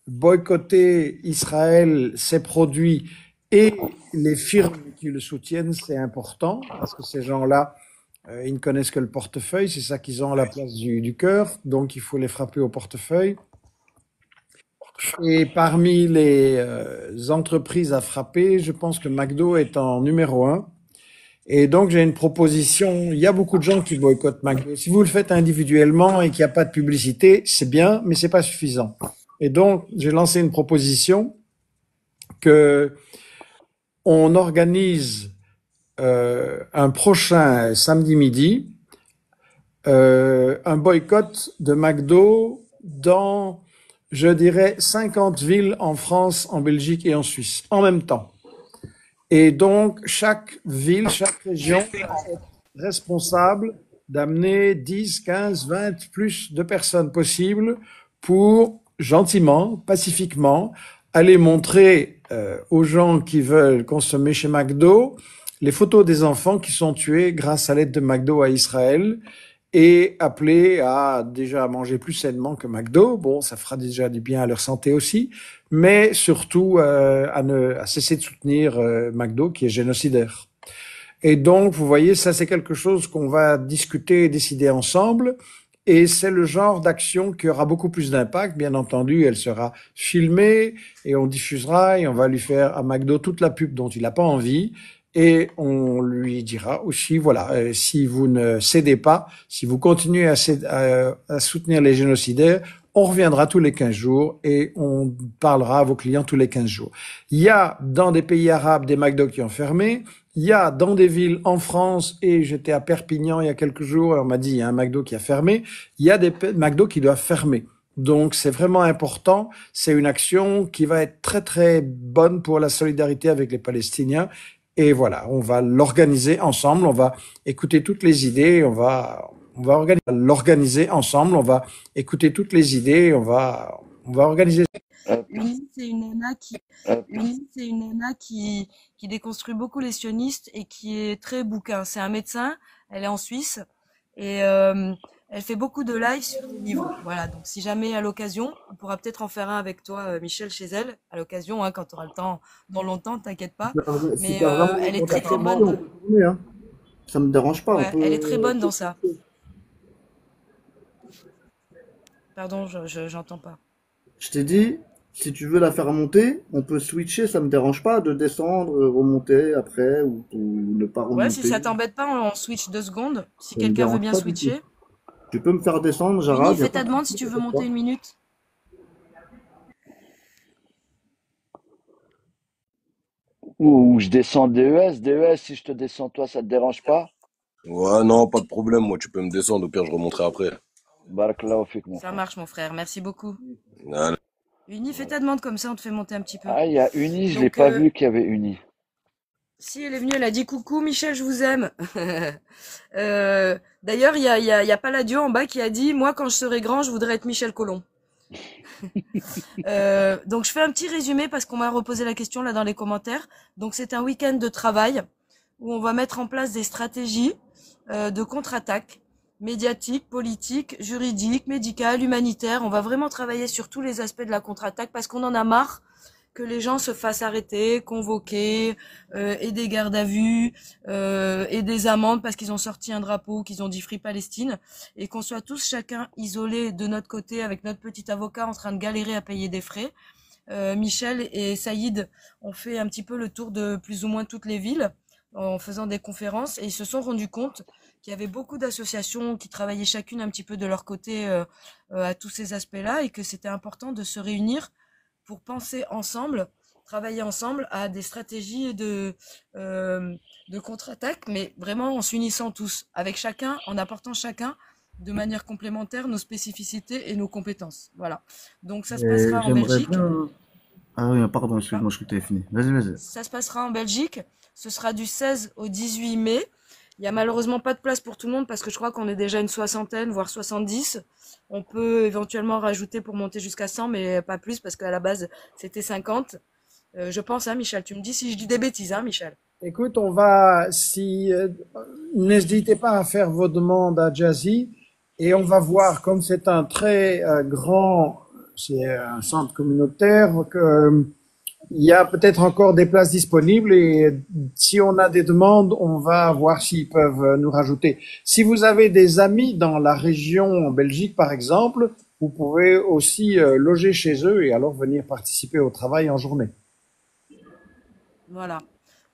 Speaker 2: boycotter Israël, ses produits et les firmes qui le soutiennent, c'est important, parce que ces gens-là, ils ne connaissent que le portefeuille, c'est ça qu'ils ont à la place du cœur, donc il faut les frapper au portefeuille. Et parmi les entreprises à frapper, je pense que McDo est en numéro 1. Et donc, j'ai une proposition. Il y a beaucoup de gens qui boycottent McDo. Si vous le faites individuellement et qu'il n'y a pas de publicité, c'est bien, mais c'est pas suffisant. Et donc, j'ai lancé une proposition que on organise un prochain samedi midi un boycott de McDo dans, je dirais, 50 villes en France, en Belgique et en Suisse, en même temps. Et donc, chaque ville, chaque région est responsable d'amener 10, 15, 20, plus de personnes possibles pour, gentiment, pacifiquement, aller montrer aux gens qui veulent consommer chez McDo les photos des enfants qui sont tués grâce à l'aide de McDo à Israël et appeler à déjà manger plus sainement que McDo. Bon, ça fera déjà du bien à leur santé aussi, mais surtout à cesser de soutenir McDo qui est génocidaire. Et donc, vous voyez, ça c'est quelque chose qu'on va discuter et décider ensemble. Et c'est le genre d'action qui aura beaucoup plus d'impact. Bien entendu, elle sera filmée et on diffusera et on va lui faire à McDo toute la pub dont il n'a pas envie. et on lui dira aussi, voilà, si vous ne cédez pas, si vous continuez à soutenir les génocidaires, on reviendra tous les 15 jours et on parlera à vos clients tous les 15 jours. Il y a dans des pays arabes des McDo qui ont fermé, il y a dans des villes en France, et j'étais à Perpignan il y a quelques jours, et on m'a dit il y a un McDo qui a fermé, il y a des McDo qui doivent fermer. Donc c'est vraiment important, c'est une action qui va être très très bonne pour la solidarité avec les Palestiniens. Et voilà, on va l'organiser ensemble, on va écouter toutes les idées, on va l'organiser ensemble, on va écouter toutes les idées, on va organiser.
Speaker 3: Uni, c'est une nana qui, Uni, c'est une nana qui déconstruit beaucoup les sionistes et qui est très bouquin. C'est un médecin, elle est en Suisse et elle fait beaucoup de lives sur des livres. Voilà, donc si jamais à l'occasion, on pourra peut-être en faire un avec toi, Michel, chez elle, à l'occasion, hein, quand tu auras le temps, dans longtemps, t'inquiète pas.
Speaker 4: Si
Speaker 3: Mais
Speaker 4: t'as vraiment
Speaker 3: elle est très
Speaker 4: contact
Speaker 3: très
Speaker 4: avec moi, on
Speaker 3: bonne.
Speaker 4: peut tourner, hein. Ça me dérange pas, on
Speaker 3: Ouais, elle est très
Speaker 4: peut.
Speaker 3: bonne dans ça. Pardon, j'entends pas.
Speaker 4: Je t'ai dit, si tu veux la faire monter, on peut switcher, ça me dérange pas de descendre, remonter après ou ne pas
Speaker 3: Ouais, si ça
Speaker 4: remonter.
Speaker 3: t'embête pas, on switch 2 secondes. Si
Speaker 4: Ça me
Speaker 3: quelqu'un veut
Speaker 4: dérange
Speaker 3: bien
Speaker 4: pas du tout.
Speaker 3: switcher.
Speaker 4: Tu peux me faire descendre,
Speaker 3: Uni,
Speaker 4: Jarad, y a
Speaker 3: fais
Speaker 4: pas
Speaker 3: ta
Speaker 4: de
Speaker 3: demande si
Speaker 4: souci,
Speaker 3: tu veux
Speaker 4: t'inquiète
Speaker 3: monter
Speaker 4: pas.
Speaker 3: 1 minute.
Speaker 1: Ou je descends DES. DES, si je te descends toi, ça te dérange pas?
Speaker 5: Ouais, non, pas de problème. Moi, tu peux me descendre. Au pire, je remonterai après.
Speaker 1: Barakallahu fik, mon
Speaker 3: Ça
Speaker 1: frère.
Speaker 3: marche, mon frère. Merci beaucoup.
Speaker 5: Allez.
Speaker 3: Uni, fais ta demande comme ça, on te fait monter un petit peu.
Speaker 1: Ah, il y a Uni, je l'ai
Speaker 3: Donc,
Speaker 1: pas vu qu'il y avait Uni.
Speaker 3: si elle est venue, elle a dit coucou, Michel, je vous aime. D'ailleurs, il y a Palladio en bas qui a dit, moi, quand je serai grand, je voudrais être Michel Colomb. Donc, je fais un petit résumé parce qu'on m'a reposé la question là dans les commentaires. Donc, c'est un week-end de travail où on va mettre en place des stratégies de contre-attaque médiatique, politique, juridique, médicale, humanitaire. On va vraiment travailler sur tous les aspects de la contre-attaque parce qu'on en a marre que les gens se fassent arrêter, convoquer, et des gardes à vue, et des amendes parce qu'ils ont sorti un drapeau, qu'ils ont dit Free Palestine, et qu'on soit tous chacun isolés de notre côté avec notre petit avocat en train de galérer à payer des frais. Michel et Saïd ont fait un petit peu le tour de plus ou moins toutes les villes en faisant des conférences et ils se sont rendus compte qu'il y avait beaucoup d'associations qui travaillaient chacune un petit peu de leur côté à tous ces aspects-là et que c'était important de se réunir pour penser ensemble, travailler ensemble à des stratégies de contre-attaque, mais vraiment en s'unissant tous, avec chacun, en apportant chacun de manière complémentaire nos spécificités et nos compétences. Voilà. Donc ça se
Speaker 4: Et
Speaker 3: passera en
Speaker 4: j'aimerais
Speaker 3: Belgique.
Speaker 4: bien. Ah oui, pardon,
Speaker 3: Hein.
Speaker 4: excuse-moi, je crois que t'avais fini. Vas-y, vas-y.
Speaker 3: Ça se passera en Belgique. Ce sera du 16 au 18 mai. Il y a malheureusement pas de place pour tout le monde parce que je crois qu'on est déjà une soixantaine, voire 70. On peut éventuellement rajouter pour monter jusqu'à 100, mais pas plus parce qu'à la base, c'était 50. Je pense, hein, Michel. Tu me dis si je dis des bêtises, hein, Michel.
Speaker 2: Écoute, on va, si, n'hésitez pas à faire vos demandes à Jazzy et on va voir, comme c'est un très grand, c'est un centre communautaire, que, il y a peut-être encore des places disponibles et si on a des demandes, on va voir s'ils peuvent nous rajouter. Si vous avez des amis dans la région en Belgique, par exemple, vous pouvez aussi loger chez eux et alors venir participer au travail en journée.
Speaker 3: Voilà.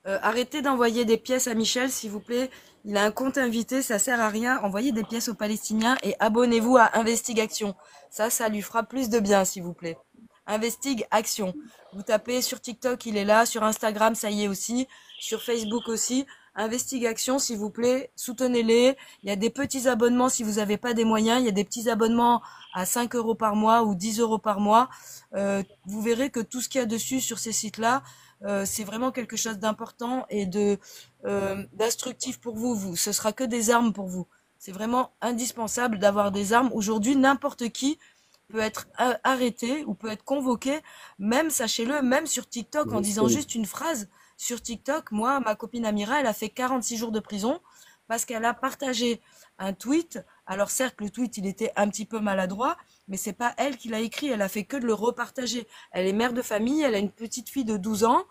Speaker 3: Arrêtez d'envoyer des pièces à Michel, s'il vous plaît. Il a un compte invité, ça sert à rien. Envoyez des pièces aux Palestiniens et abonnez-vous à Investigation. Ça lui fera plus de bien, s'il vous plaît. Investigue Action. Vous tapez sur TikTok, il est là. Sur Instagram, ça y est aussi. Sur Facebook aussi. Investigue Action, s'il vous plaît. Soutenez-les. Il y a des petits abonnements si vous n'avez pas des moyens. Il y a des petits abonnements à 5 euros par mois ou 10 euros par mois. Vous verrez que tout ce qu'il y a dessus sur ces sites-là, c'est vraiment quelque chose d'important et d'instructif pour vous. Ce sera que des armes pour vous. C'est vraiment indispensable d'avoir des armes. Aujourd'hui, n'importe qui peut être arrêté ou peut être convoqué, même, sachez-le, même sur TikTok, en disant juste une phrase. Sur TikTok, moi, ma copine Amira, elle a fait 46 jours de prison parce qu'elle a partagé un tweet. Alors certes, le tweet, il était un petit peu maladroit, mais c'est pas elle qui l'a écrit, elle a fait que de le repartager. Elle est mère de famille, elle a une petite fille de 12 ans,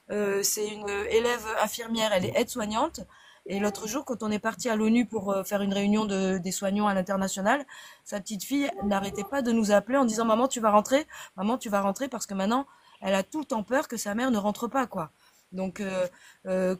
Speaker 3: c'est une élève infirmière, elle est aide-soignante. Et l'autre jour, quand on est parti à l'ONU pour faire une réunion des soignants à l'international, sa petite fille n'arrêtait pas de nous appeler en disant maman tu vas rentrer parce que maintenant elle a tout le temps peur que sa mère ne rentre pas quoi. Donc,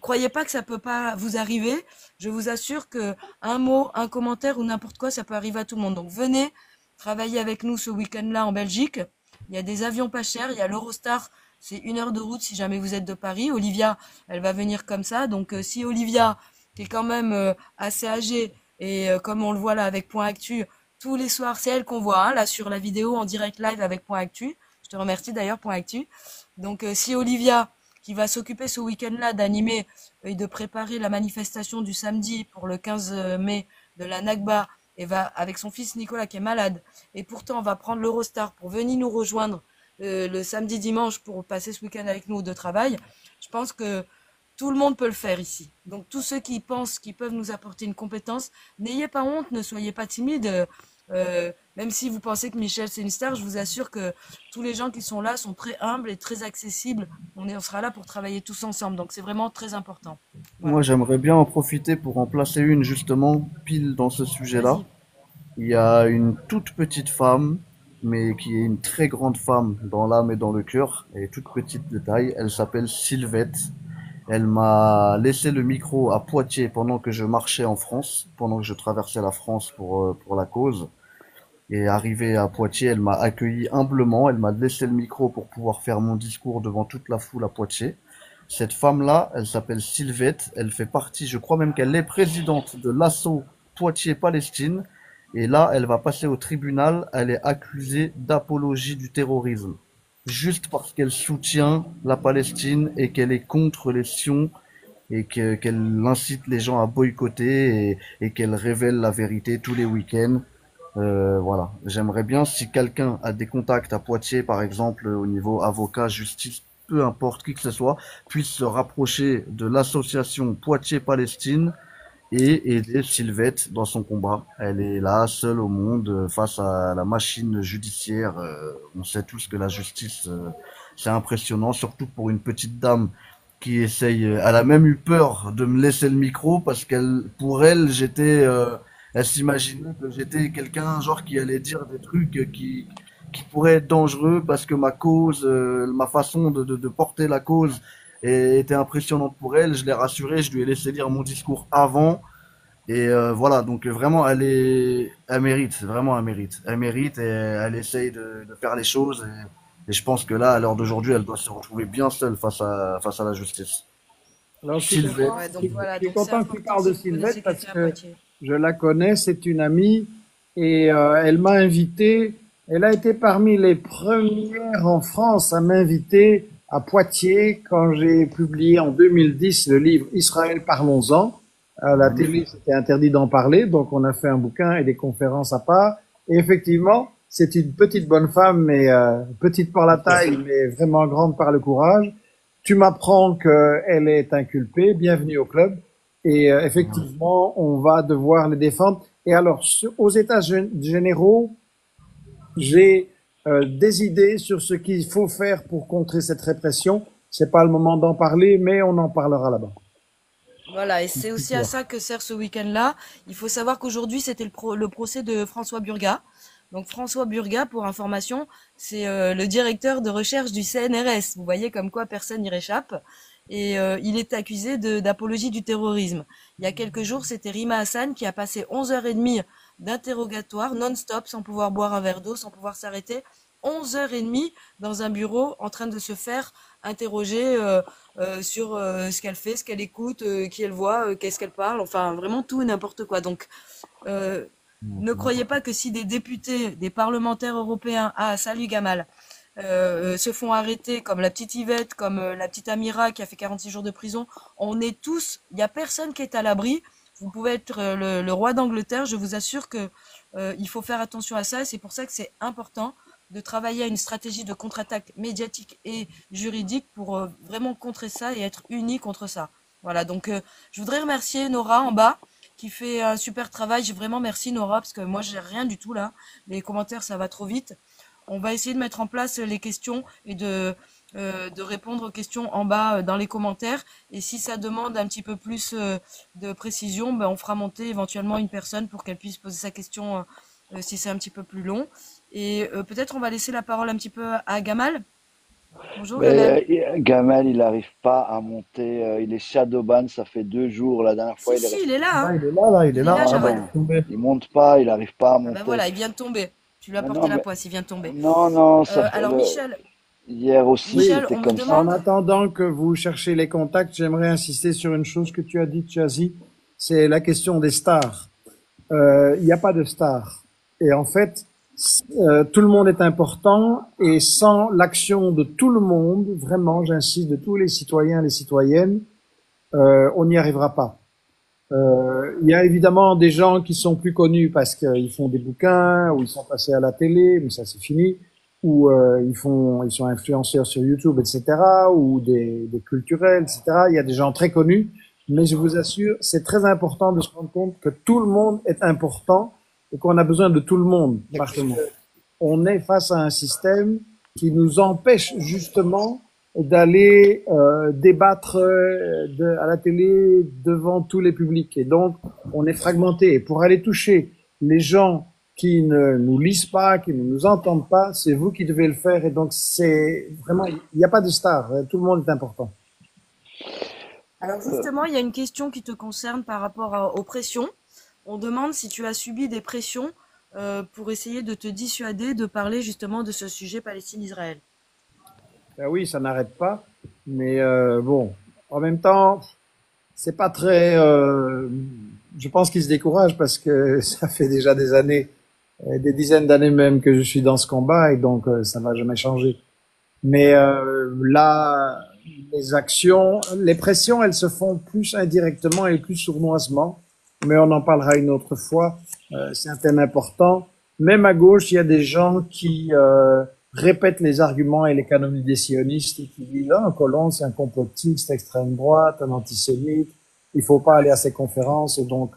Speaker 3: croyez pas que ça peut pas vous arriver. Je vous assure que un mot, un commentaire ou n'importe quoi, ça peut arriver à tout le monde. Donc, venez travailler avec nous ce week-end-là en Belgique. Il y a des avions pas chers. Il y a l'Eurostar. C'est 1 heure de route si jamais vous êtes de Paris. Olivia, elle va venir comme ça. Donc, si Olivia, qui est quand même assez âgée, et comme on le voit là avec Point Actu, tous les soirs, c'est elle qu'on voit, hein, là sur la vidéo en direct live avec Point Actu. Je te remercie d'ailleurs, Point Actu. Donc, si Olivia, qui va s'occuper ce week-end-là d'animer et de préparer la manifestation du samedi pour le 15 mai de la Nakba, et va avec son fils Nicolas qui est malade, et pourtant on va prendre l'Eurostar pour venir nous rejoindre le samedi dimanche pour passer ce week-end avec nous de travail. Je pense que tout le monde peut le faire ici. Donc tous ceux qui pensent qu'ils peuvent nous apporter une compétence, n'ayez pas honte, ne soyez pas timide. Même si vous pensez que Michel c'est une star, je vous assure que tous les gens qui sont là sont très humbles et très accessibles. On sera là pour travailler tous ensemble, donc c'est vraiment très important.
Speaker 4: Moi,
Speaker 3: Voilà.
Speaker 4: j'aimerais bien en profiter pour en placer une justement pile dans ce sujet-là.
Speaker 3: Vas-y.
Speaker 4: Il y a une toute petite femme, mais qui est une très grande femme dans l'âme et dans le cœur, et toute petite de taille. Elle s'appelle Sylvette. Elle m'a laissé le micro à Poitiers pendant que je marchais en France, pendant que je traversais la France pour la cause. Et arrivée à Poitiers, elle m'a accueilli humblement. Elle m'a laissé le micro pour pouvoir faire mon discours devant toute la foule à Poitiers. Cette femme-là, elle s'appelle Sylvette. Elle fait partie, je crois même qu'elle est présidente de l'ASSO Poitiers-Palestine. Et là, elle va passer au tribunal. Elle est accusée d'apologie du terrorisme. Juste parce qu'elle soutient la Palestine et qu'elle est contre les Sions et qu'elle incite les gens à boycotter et qu'elle révèle la vérité tous les week-ends. Voilà. J'aimerais bien, si quelqu'un a des contacts à Poitiers, par exemple, au niveau avocat, justice, peu importe qui que ce soit, puisse se rapprocher de l'association Poitiers-Palestine et aider Sylvette dans son combat. Elle est là, seule au monde, face à la machine judiciaire. On sait tous que la justice, c'est impressionnant, surtout pour une petite dame qui essaye. Elle a même eu peur de me laisser le micro parce pour elle, elle s'imaginait que j'étais quelqu'un genre qui allait dire des trucs qui pourraient être dangereux parce que ma cause, ma façon de porter la cause était impressionnante pour elle. Je l'ai rassurée, je lui ai laissé lire mon discours avant. Et voilà, donc vraiment, elle mérite, vraiment, elle mérite et elle essaye de faire les choses. Et je pense que là, à l'heure d'aujourd'hui, elle doit se retrouver bien seule face à la justice.
Speaker 2: Alors,
Speaker 4: Sylvette.
Speaker 3: Ouais, donc voilà,
Speaker 2: je suis
Speaker 3: donc c'est
Speaker 2: content que tu
Speaker 3: important
Speaker 2: parles de
Speaker 3: si vous connaissez
Speaker 2: Sylvette parce
Speaker 3: quelqu'un à
Speaker 2: que
Speaker 3: Poitiers.
Speaker 2: je la connais, c'est une amie et elle m'a invité. Elle a été parmi les premières en France à m'inviter à Poitiers quand j'ai publié en 2010 le livre Israël, parlons-en. À la télé, c'était interdit d'en parler, donc on a fait un bouquin et des conférences à part. Et effectivement, c'est une petite bonne femme, mais petite par la taille, mais vraiment grande par le courage. Tu m'apprends qu'elle est inculpée. Bienvenue au club. Et effectivement, on va devoir les défendre. Et alors, aux États généraux, j'ai des idées sur ce qu'il faut faire pour contrer cette répression. C'est pas le moment d'en parler, mais on en parlera là-bas.
Speaker 3: Voilà, et c'est aussi à ça que sert ce week-end-là. Il faut savoir qu'aujourd'hui, c'était le procès de François Burga. Donc François Burga, pour information, c'est le directeur de recherche du CNRS. Vous voyez comme quoi personne n'y réchappe. Et il est accusé d'apologie du terrorisme. Il y a quelques jours, c'était Rima Hassan qui a passé 11h30 d'interrogatoire non-stop, sans pouvoir boire un verre d'eau, sans pouvoir s'arrêter. 11h30 dans un bureau en train de se faire interroger sur ce qu'elle fait, ce qu'elle écoute, qui elle voit, qu'est-ce qu'elle parle, enfin vraiment tout et n'importe quoi. Donc ne croyez pas que si des députés, des parlementaires européens, ah salut Gamal, se font arrêter comme la petite Yvette, comme la petite Amira qui a fait 46 jours de prison, on est tous, il n'y a personne qui est à l'abri. Vous pouvez être le roi d'Angleterre, je vous assure que il faut faire attention à ça et c'est pour ça que c'est important de travailler à une stratégie de contre-attaque médiatique et juridique pour vraiment contrer ça et être unis contre ça. Voilà, donc je voudrais remercier Nora en bas qui fait un super travail. Vraiment merci Nora parce que moi j'ai rien du tout là. Les commentaires ça va trop vite. On va essayer de mettre en place les questions et de répondre aux questions en bas dans les commentaires. Et si ça demande un petit peu plus de précision, ben on fera monter éventuellement une personne pour qu'elle puisse poser sa question si c'est un petit peu plus long. Et peut-être on va laisser la parole un petit peu à Gamal. Bonjour Gamal.
Speaker 1: Mais Gamal, il n'arrive pas à monter. Il est shadowban, ça fait 2 jours. La dernière fois,
Speaker 3: Si,
Speaker 1: il est
Speaker 3: si, il
Speaker 1: resté.
Speaker 3: est là, hein.
Speaker 4: Là, il est là, là, il est
Speaker 3: Il est là,
Speaker 4: là.
Speaker 1: Non,
Speaker 4: Ah bah,
Speaker 3: Jawad.
Speaker 4: il
Speaker 1: non,
Speaker 4: est tombé.
Speaker 1: il monte pas, il n'arrive pas à
Speaker 3: Ah ben
Speaker 1: monter.
Speaker 3: voilà, il vient de tomber. Tu lui as
Speaker 1: Mais
Speaker 3: porté
Speaker 1: non,
Speaker 3: la
Speaker 1: mais
Speaker 3: poisse, il vient de tomber.
Speaker 1: non, non,
Speaker 3: Alors Michel,
Speaker 1: hier aussi,
Speaker 2: Oui,
Speaker 3: Michel,
Speaker 1: c'était
Speaker 3: on me
Speaker 1: comme
Speaker 2: en
Speaker 1: ça.
Speaker 3: demande.
Speaker 2: attendant que vous cherchiez les contacts, j'aimerais insister sur une chose que tu as dit, Chazi, c'est la question des stars. Il n'y a pas de stars. Et en fait, tout le monde est important et sans l'action de tout le monde, vraiment, j'insiste, de tous les citoyens et les citoyennes, on n'y arrivera pas. Il y a évidemment des gens qui sont plus connus parce qu'ils font des bouquins ou ils sont passés à la télé, mais ça c'est fini, ou ils sont influenceurs sur YouTube, etc., ou des culturels, etc. Il y a des gens très connus, mais je vous assure, c'est très important de se rendre compte que tout le monde est important et qu'on a besoin de tout le monde parce
Speaker 6: Exactement.
Speaker 2: que on est face à un système qui nous empêche justement d'aller débattre à la télé devant tous les publics. Et donc, on est fragmenté. Et pour aller toucher les gens qui ne nous lisent pas, qui ne nous entendent pas, c'est vous qui devez le faire. Et donc, c'est vraiment, il n'y a pas de star. Tout le monde est important.
Speaker 3: Alors justement, il y a une question qui te concerne par rapport aux pressions. On demande si tu as subi des pressions pour essayer de te dissuader de parler justement de ce sujet Palestine-Israël.
Speaker 2: Ben oui, ça n'arrête pas. Mais bon, en même temps, c'est pas très. Je pense qu'ils se découragent parce que ça fait déjà des années, des dizaines d'années même que je suis dans ce combat et donc ça va jamais changer. Mais là, les actions, les pressions, elles se font plus indirectement et plus sournoisement. Mais on en parlera une autre fois. C'est un thème important. Même à gauche, il y a des gens qui répètent les arguments et les calomnies des sionistes et qui disent ah, un colon, c'est un complotiste, extrême droite, un antisémite. Il faut pas aller à ces conférences. Et donc,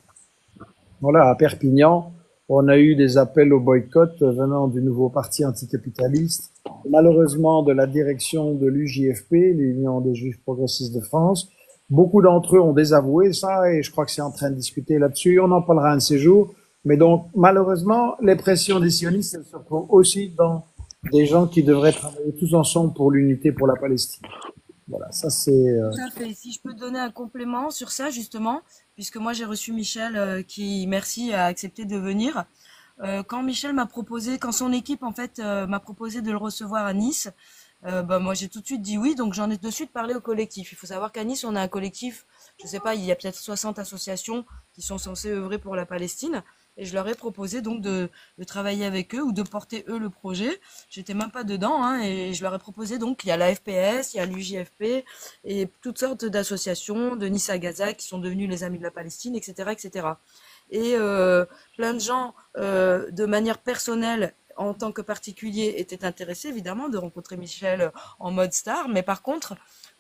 Speaker 2: voilà, à Perpignan, on a eu des appels au boycott venant du nouveau parti anticapitaliste, malheureusement de la direction de l'UJFP, l'Union des Juifs progressistes de France. Beaucoup d'entre eux ont désavoué ça et je crois que c'est en train de discuter là-dessus. On en parlera un de ces jours. Mais donc, malheureusement, les pressions des sionistes elles se retrouvent aussi dans des gens qui devraient travailler tous ensemble pour l'unité pour la Palestine. Voilà, ça c'est...
Speaker 3: Tout à fait. Si je peux te donner un complément sur ça justement, puisque moi j'ai reçu Michel qui, merci, a accepté de venir. Quand Michel m'a proposé, quand son équipe en fait m'a proposé de le recevoir à Nice, bah moi j'ai tout de suite dit oui, donc j'en ai de suite parlé au collectif. Il faut savoir qu'à Nice on a un collectif, je sais pas, il y a peut-être 60 associations qui sont censées œuvrer pour la Palestine, et je leur ai proposé donc de travailler avec eux ou de porter eux le projet. J'étais même pas dedans, hein, et je leur ai proposé donc il y a la FPS, il y a l'UJFP et toutes sortes d'associations de Nice à Gaza qui sont devenues les Amis de la Palestine, etc., etc. Et plein de gens, de manière personnelle, en tant que particulier, étaient intéressés évidemment de rencontrer Michel en mode star, mais par contre,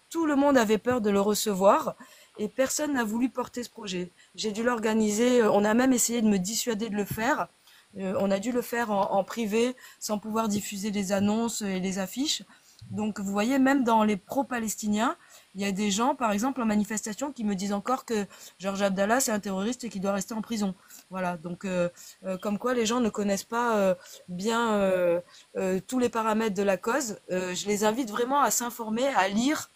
Speaker 3: tout le monde avait peur de le recevoir et personne n'a voulu porter ce projet. J'ai dû l'organiser, on a même essayé de me dissuader de le faire. On a dû le faire en privé, sans pouvoir diffuser les annonces et les affiches. Donc vous voyez, même dans les pro-palestiniens, il y a des gens, par exemple en manifestation, qui me disent encore que Georges Abdallah c'est un terroriste et qu'il doit rester en prison. Voilà, donc comme quoi les gens ne connaissent pas bien tous les paramètres de la cause. Je les invite vraiment à s'informer, à lire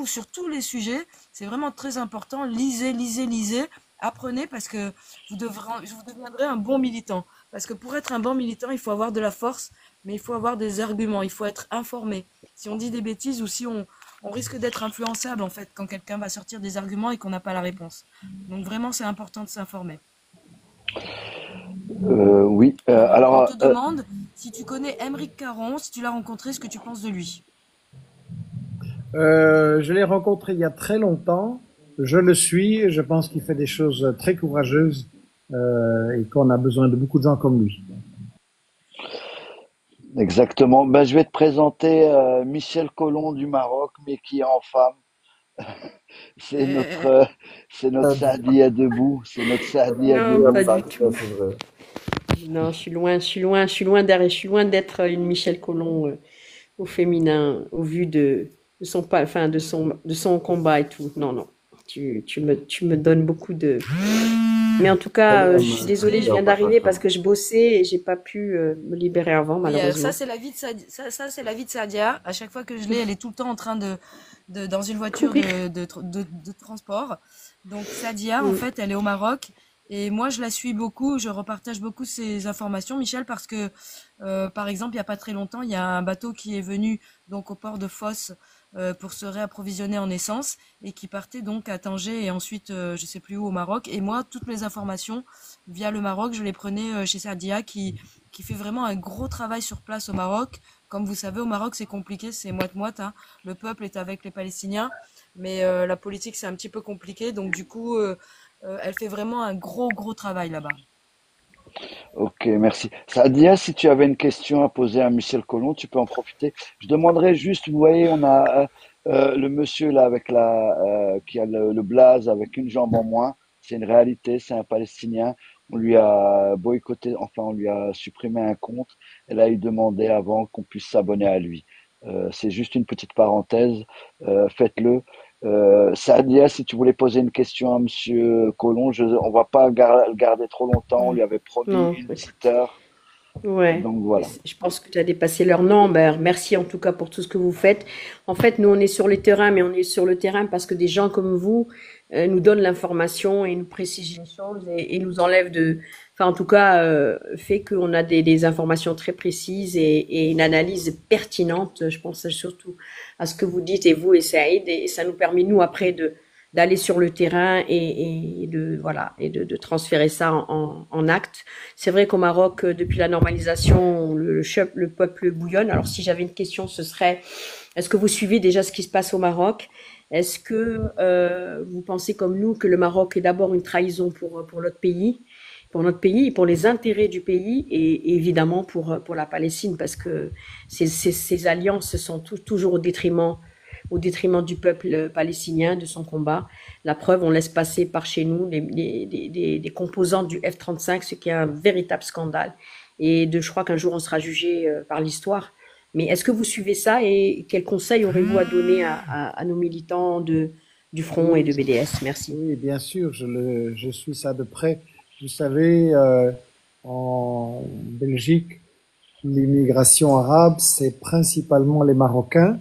Speaker 3: sur tous les sujets. C'est vraiment très important. Lisez, lisez, lisez. Apprenez parce que vous deviendrez un bon militant. Parce que pour être un bon militant, il faut avoir de la force, mais il faut avoir des arguments. Il faut être informé. Si on dit des bêtises ou si on risque d'être influençable en fait quand quelqu'un va sortir des arguments et qu'on n'a pas la réponse. Donc vraiment, c'est important de s'informer.
Speaker 1: Oui.
Speaker 3: Alors, on
Speaker 1: Alors,
Speaker 3: te demande si tu connais Aymeric Caron, si tu l'as rencontré, ce que tu penses de lui.
Speaker 2: Je l'ai rencontré il y a très longtemps. Je le suis. Je pense qu'il fait des choses très courageuses et qu'on a besoin de beaucoup de gens comme lui.
Speaker 1: exactement. Ben, je vais te présenter Michel Colomb du Maroc, mais qui est en femme. C'est notre, euh, c'est notre
Speaker 4: Ah,
Speaker 1: Saadi à debout. C'est notre Saadi à
Speaker 7: Non,
Speaker 4: ouais,
Speaker 7: pas
Speaker 1: debout.
Speaker 7: du
Speaker 4: ça,
Speaker 7: tout.
Speaker 4: c'est vrai.
Speaker 7: Non, je suis loin d'arrêt, je suis loin d'être une Michel Colomb au féminin, au vu de son, enfin, de son combat et tout. Non, non. tu me donnes beaucoup de. Mais en tout cas, je suis désolée, je viens d'arriver parce que je bossais et j'ai pas pu me libérer avant,
Speaker 3: Oui,
Speaker 7: malheureusement.
Speaker 3: ça c'est la vie de Sadia. Ça, c'est la vie de Sadia. À chaque fois que je l'ai, elle est tout le temps en train dans une voiture
Speaker 7: Oui.
Speaker 3: de transport. Donc Sadia, en fait, elle est au Maroc. Et moi, je la suis beaucoup, je repartage beaucoup ces informations, Michel, parce que, par exemple, il n'y a pas très longtemps, il y a un bateau qui est venu donc au port de Fos pour se réapprovisionner en essence et qui partait donc à Tanger et ensuite, je sais plus où, au Maroc. Et moi, toutes mes informations via le Maroc, je les prenais chez Sadia qui fait vraiment un gros travail sur place au Maroc. Comme vous savez, au Maroc, c'est compliqué, c'est moite-moite, hein. Le peuple est avec les Palestiniens, mais la politique, c'est un petit peu compliqué. Donc, du coup, elle fait vraiment un gros travail là-bas.
Speaker 1: Ok, merci. Sadia, si tu avais une question à poser à Michel Collomb, tu peux en profiter. Je demanderais juste, vous voyez, on a le monsieur là avec qui a le blaze avec une jambe en moins. C'est une réalité, c'est un Palestinien. On lui a boycotté, enfin on lui a supprimé un compte. Et là, il demandait avant qu'on puisse s'abonner à lui. C'est juste une petite parenthèse. Faites-le. Sadia, si tu voulais poser une question à Monsieur Collomb, on va pas le garder trop longtemps. On lui avait promis
Speaker 7: Non,
Speaker 1: une petite heure.
Speaker 7: ouais,
Speaker 1: Donc voilà.
Speaker 7: je pense que tu as dépassé leur nom. Ben, merci en tout cas pour tout ce que vous faites. En fait, nous, on est sur le terrain, mais on est sur le terrain parce que des gens comme vous nous donnent l'information et nous précisent les choses et nous enlèvent de... Enfin, en tout cas, fait qu'on a des informations très précises et une analyse pertinente. Je pense surtout à ce que vous dites, et vous et Saïd, et ça nous permet, nous, après, d'aller sur le terrain et de transférer ça en actes. C'est vrai qu'au Maroc, depuis la normalisation, le peuple bouillonne. Alors, si j'avais une question, ce serait, est-ce que vous suivez déjà ce qui se passe au Maroc? Est-ce que vous pensez comme nous que le Maroc est d'abord une trahison pour notre pays et pour les intérêts du pays et évidemment pour la Palestine, parce que ces alliances sont toujours au détriment du peuple palestinien, de son combat. La preuve, on laisse passer par chez nous des composants du F-35, ce qui est un véritable scandale. Et je crois qu'un jour, on sera jugé par l'histoire. Mais est-ce que vous suivez ça et quels conseils aurez-vous à donner à nos militants du Front et de BDS? Merci.
Speaker 2: Oui, bien sûr, je suis ça de près. Vous savez, en Belgique, l'immigration arabe, c'est principalement les Marocains.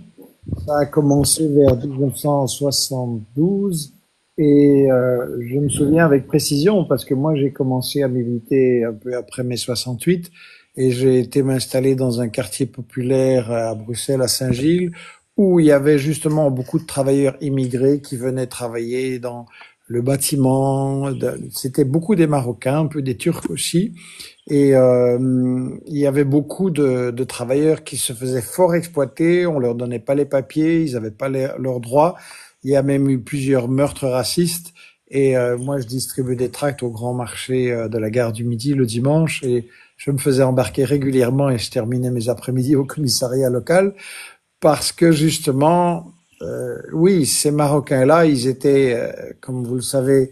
Speaker 2: Ça a commencé vers 1972 et je me souviens avec précision parce que moi j'ai commencé à militer un peu après mai 68 et j'ai été m'installer dans un quartier populaire à Bruxelles, à Saint-Gilles, où il y avait justement beaucoup de travailleurs immigrés qui venaient travailler dans le bâtiment. C'était beaucoup des Marocains, un peu des Turcs aussi. Et il y avait beaucoup de travailleurs qui se faisaient fort exploiter, on leur donnait pas les papiers, ils avaient pas leurs droits. Il y a même eu plusieurs meurtres racistes. Et moi, je distribuais des tracts au grand marché de la gare du Midi le dimanche et je me faisais embarquer régulièrement et je terminais mes après-midi au commissariat local parce que justement, oui, ces Marocains-là, ils étaient, comme vous le savez,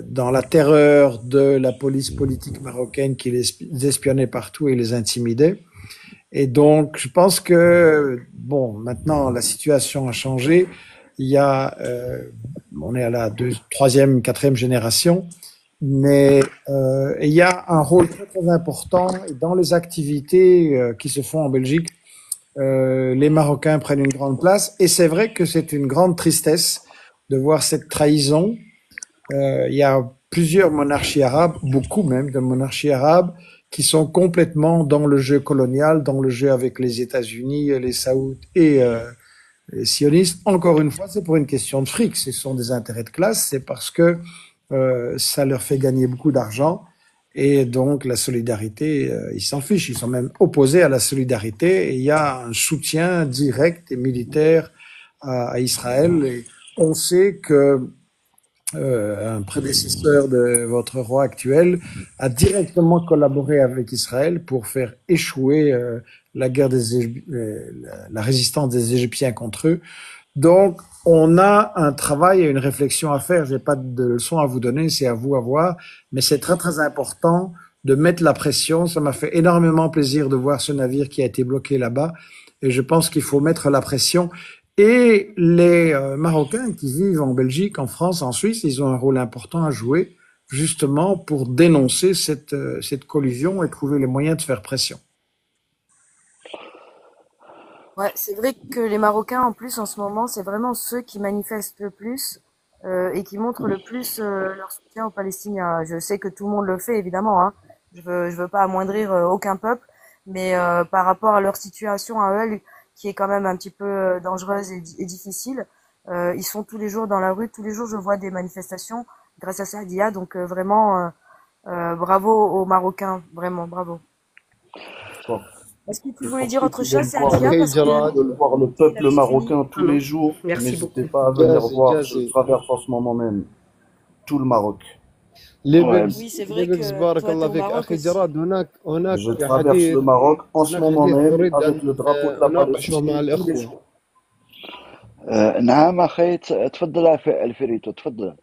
Speaker 2: dans la terreur de la police politique marocaine qui les espionnait partout et les intimidait. Et donc, je pense que, bon, maintenant, la situation a changé. Il y a, on est à la troisième, quatrième génération, mais il y a un rôle très important dans les activités qui se font en Belgique. Les Marocains prennent une grande place et c'est vrai que c'est une grande tristesse de voir cette trahison. Il y a plusieurs monarchies arabes, beaucoup même de monarchies arabes, qui sont complètement dans le jeu colonial, dans le jeu avec les États-Unis, les Saouds et les sionistes. Encore une fois, c'est pour une question de fric. Ce sont des intérêts de classe. C'est parce que ça leur fait gagner beaucoup d'argent. Et donc, la solidarité, ils s'en fichent. Ils sont même opposés à la solidarité. Et il y a un soutien direct et militaire à Israël. Et on sait que un prédécesseur de votre roi actuel a directement collaboré avec Israël pour faire échouer la guerre la résistance des Égyptiens contre eux. Donc, on a un travail et une réflexion à faire. J'ai pas de leçons à vous donner, c'est à vous à voir, mais c'est très très important de mettre la pression. Ça m'a fait énormément plaisir de voir ce navire qui a été bloqué là-bas, et je pense qu'il faut mettre la pression. Et les Marocains qui vivent en Belgique, en France, en Suisse, ils ont un rôle important à jouer justement pour dénoncer cette collusion et trouver les moyens de faire pression.
Speaker 3: Ouais, c'est vrai que les Marocains, en plus, en ce moment, c'est vraiment ceux qui manifestent le plus et qui montrent le plus leur soutien aux Palestiniens. Je sais que tout le monde le fait, évidemment, hein. Je veux pas amoindrir aucun peuple, mais par rapport à leur situation à eux, qui est quand même un petit peu dangereuse et difficile, ils sont tous les jours dans la rue. Tous les jours, je vois des manifestations grâce à Saadia. Donc vraiment, bravo aux Marocains, vraiment, bravo.
Speaker 4: Bon.
Speaker 3: Est-ce que tu
Speaker 4: Je
Speaker 3: voulais
Speaker 4: pense
Speaker 3: dire
Speaker 4: que
Speaker 3: autre
Speaker 4: vous
Speaker 3: chose,
Speaker 4: veulent voir
Speaker 3: Saadia,
Speaker 6: أخي
Speaker 3: parce que
Speaker 6: جراد
Speaker 4: veulent voir le
Speaker 3: il
Speaker 4: peuple
Speaker 3: avait fini.
Speaker 4: marocain tous les jours.
Speaker 7: Merci
Speaker 4: N'hésitez
Speaker 7: beaucoup.
Speaker 4: pas à venir
Speaker 6: جازي
Speaker 4: voir. Je
Speaker 6: جازي
Speaker 4: traverse en ce moment même tout le Maroc.
Speaker 1: Ouais,
Speaker 6: ليبكس
Speaker 3: Oui, c'est vrai
Speaker 6: ليبكس
Speaker 3: que
Speaker 6: بارك
Speaker 3: toi, t'es
Speaker 6: الله
Speaker 3: au
Speaker 6: فيك
Speaker 3: Maroc
Speaker 6: أخي
Speaker 3: aussi.
Speaker 6: جراد هناك
Speaker 4: Je traverse
Speaker 6: حديث
Speaker 4: le Maroc en ce
Speaker 6: هناك
Speaker 4: moment
Speaker 6: حديث
Speaker 4: même
Speaker 6: أريد
Speaker 4: avec
Speaker 6: أن
Speaker 4: le drapeau de la
Speaker 6: أناقشه مع
Speaker 4: Palestine tous les
Speaker 6: الإخوة.
Speaker 4: jours.
Speaker 1: نعم أخي، تفضل الفريتو، تفضل.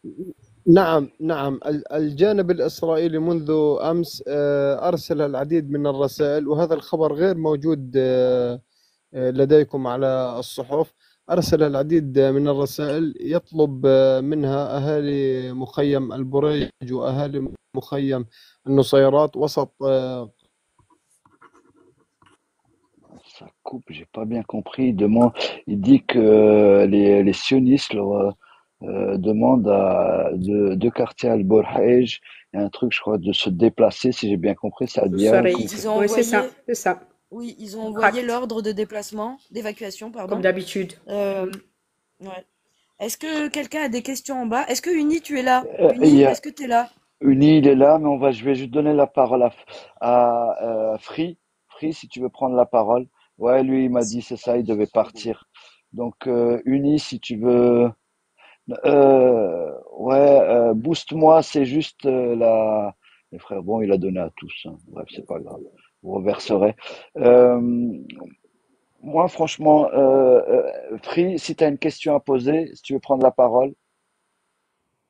Speaker 6: نعم الجانب الإسرائيلي منذ أمس أرسل العديد من الرسائل، وهذا الخبر غير موجود لديكم على الصحف. أرسل العديد من الرسائل يطلب منها أهالي مخيم البريج وأهالي مخيم النصيرات وسط
Speaker 1: Ça coupe, j'ai pas bien compris. Il dit que les sionistes leur demandent deux quartiers à Al-Borhej et un truc, je crois, de se déplacer, si j'ai bien compris, ça a dit,
Speaker 3: Oui,
Speaker 7: Soirée.
Speaker 3: ils ont
Speaker 7: Oui, c'est
Speaker 3: envoyé,
Speaker 7: ça, c'est ça.
Speaker 3: oui, ils ont envoyé
Speaker 7: Tract,
Speaker 3: l'ordre de déplacement, d'évacuation,
Speaker 7: comme
Speaker 3: pardon.
Speaker 7: d'habitude.
Speaker 3: Ouais. Est-ce que quelqu'un a des questions en bas? Est-ce que Uni, tu es là?
Speaker 1: il
Speaker 3: Uni,
Speaker 1: y a
Speaker 3: est-ce que tu es là?
Speaker 1: Uni, il est là, mais je vais juste donner la parole à Free. Free, si tu veux prendre la parole. Ouais, lui, il m'a dit, c'est ça, il devait partir. Donc, Uni, si tu veux. Ouais, booste-moi, c'est juste les frères, bon, il a donné à tous, hein. Bref, c'est pas grave. Vous reverserez. Euh, Moi, franchement, Free, si tu as une question à poser, si tu veux prendre la parole.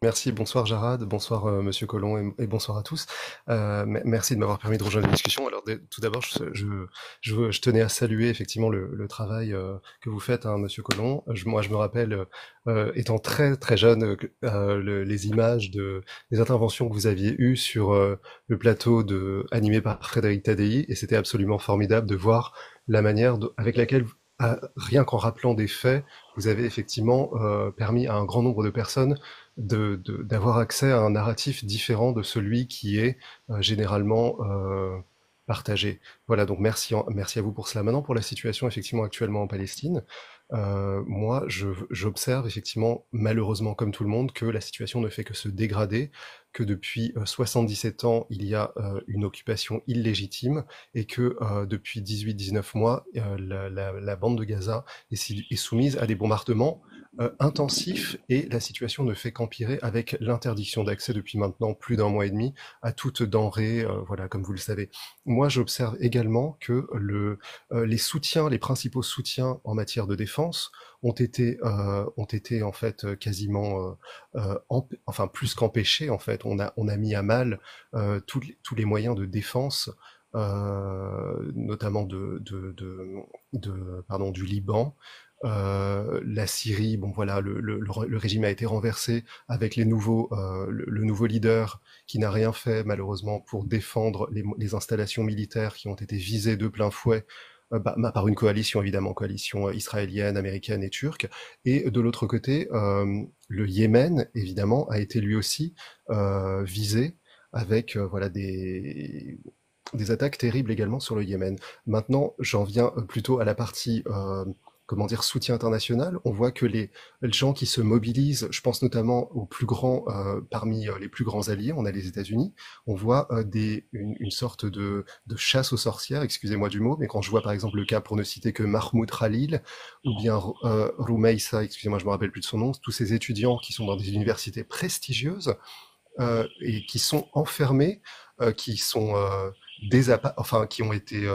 Speaker 8: Merci, bonsoir Jarad, bonsoir Monsieur Colomb et bonsoir à tous. Merci de m'avoir permis de rejoindre la discussion. Alors tout d'abord, je tenais à saluer effectivement le travail que vous faites, hein, Monsieur Colomb. Moi, je me rappelle, étant très très jeune, les images des interventions que vous aviez eues sur le plateau animé par Frédéric Tadei, et c'était absolument formidable de voir la manière avec laquelle, rien qu'en rappelant des faits, vous avez effectivement permis à un grand nombre de personnes d'avoir accès à un narratif différent de celui qui est généralement partagé. Voilà, donc merci à vous pour cela. Maintenant, pour la situation effectivement actuellement en Palestine, moi, j'observe effectivement, malheureusement comme tout le monde, que la situation ne fait que se dégrader, que depuis 77 ans, il y a une occupation illégitime, et que depuis 18-19 mois, la bande de Gaza est soumise à des bombardements intensif, et la situation ne fait qu'empirer avec l'interdiction d'accès depuis maintenant plus d'un mois et demi à toute denrée, voilà, comme vous le savez. Moi, j'observe également que les principaux soutiens en matière de défense ont été en fait quasiment, enfin plus qu'empêchés en fait. On a mis à mal tous les moyens de défense, notamment pardon, du Liban. La Syrie, bon voilà, le régime a été renversé avec le nouveau leader qui n'a rien fait malheureusement pour défendre les installations militaires qui ont été visées de plein fouet par une coalition évidemment, coalition israélienne, américaine et turque. Et de l'autre côté, le Yémen évidemment a été lui aussi visé avec voilà des attaques terribles également sur le Yémen. Maintenant, j'en viens plutôt à la partie comment dire, soutien international. On voit que les gens qui se mobilisent, je pense notamment aux plus grands, parmi les plus grands alliés, on a les États-Unis, on voit une sorte de chasse aux sorcières, excusez-moi du mot, mais quand je vois par exemple le cas, pour ne citer que Mahmoud Khalil, ou bien Roumeissa, excusez-moi, je me rappelle plus de son nom, tous ces étudiants qui sont dans des universités prestigieuses, et qui sont enfermés, qui sont enfin qui ont été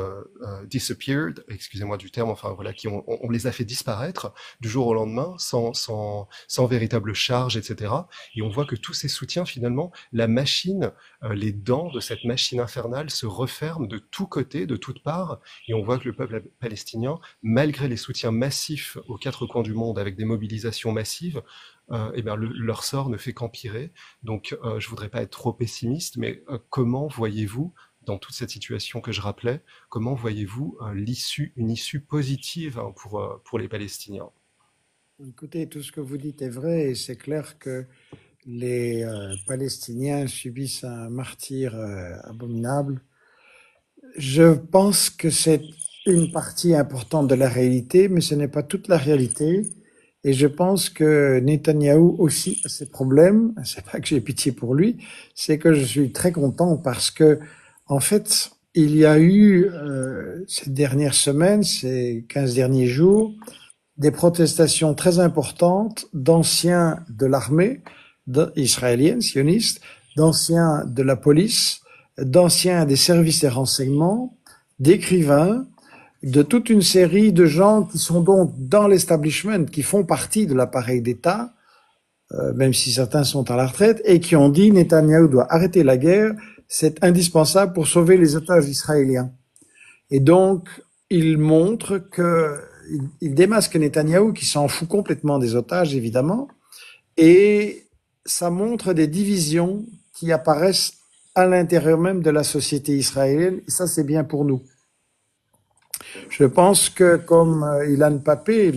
Speaker 8: disappeared, excusez-moi du terme, enfin voilà, on les a fait disparaître du jour au lendemain sans véritable charge, etc. Et on voit que tous ces soutiens, finalement, la machine, les dents de cette machine infernale se referment de tous côtés, de toutes parts, et on voit que le peuple palestinien, malgré les soutiens massifs aux quatre coins du monde avec des mobilisations massives, eh bien leur sort ne fait qu'empirer. Donc je voudrais pas être trop pessimiste, mais comment voyez-vous dans toute cette situation que je rappelais, comment voyez-vous une issue positive hein, pour les Palestiniens?
Speaker 2: Écoutez, tout ce que vous dites est vrai et c'est clair que les Palestiniens subissent un martyre abominable. Je pense que c'est une partie importante de la réalité, mais ce n'est pas toute la réalité. Et je pense que Netanyahou aussi a ses problèmes. C'est pas que j'ai pitié pour lui, c'est que je suis très content parce que, en fait, il y a eu ces dernières semaines, ces 15 derniers jours, des protestations très importantes d'anciens de l'armée israélienne, sioniste, d'anciens de la police, d'anciens des services de renseignement, d'écrivains, de toute une série de gens qui sont donc dans l'establishment, qui font partie de l'appareil d'État, même si certains sont à la retraite, et qui ont dit Netanyahou doit arrêter la guerre, c'est indispensable pour sauver les otages israéliens. Et donc, il montre que il démasque Netanyahou qui s'en fout complètement des otages, évidemment, et ça montre des divisions qui apparaissent à l'intérieur même de la société israélienne, et ça, c'est bien pour nous. Je pense que, comme Ilan Pappé,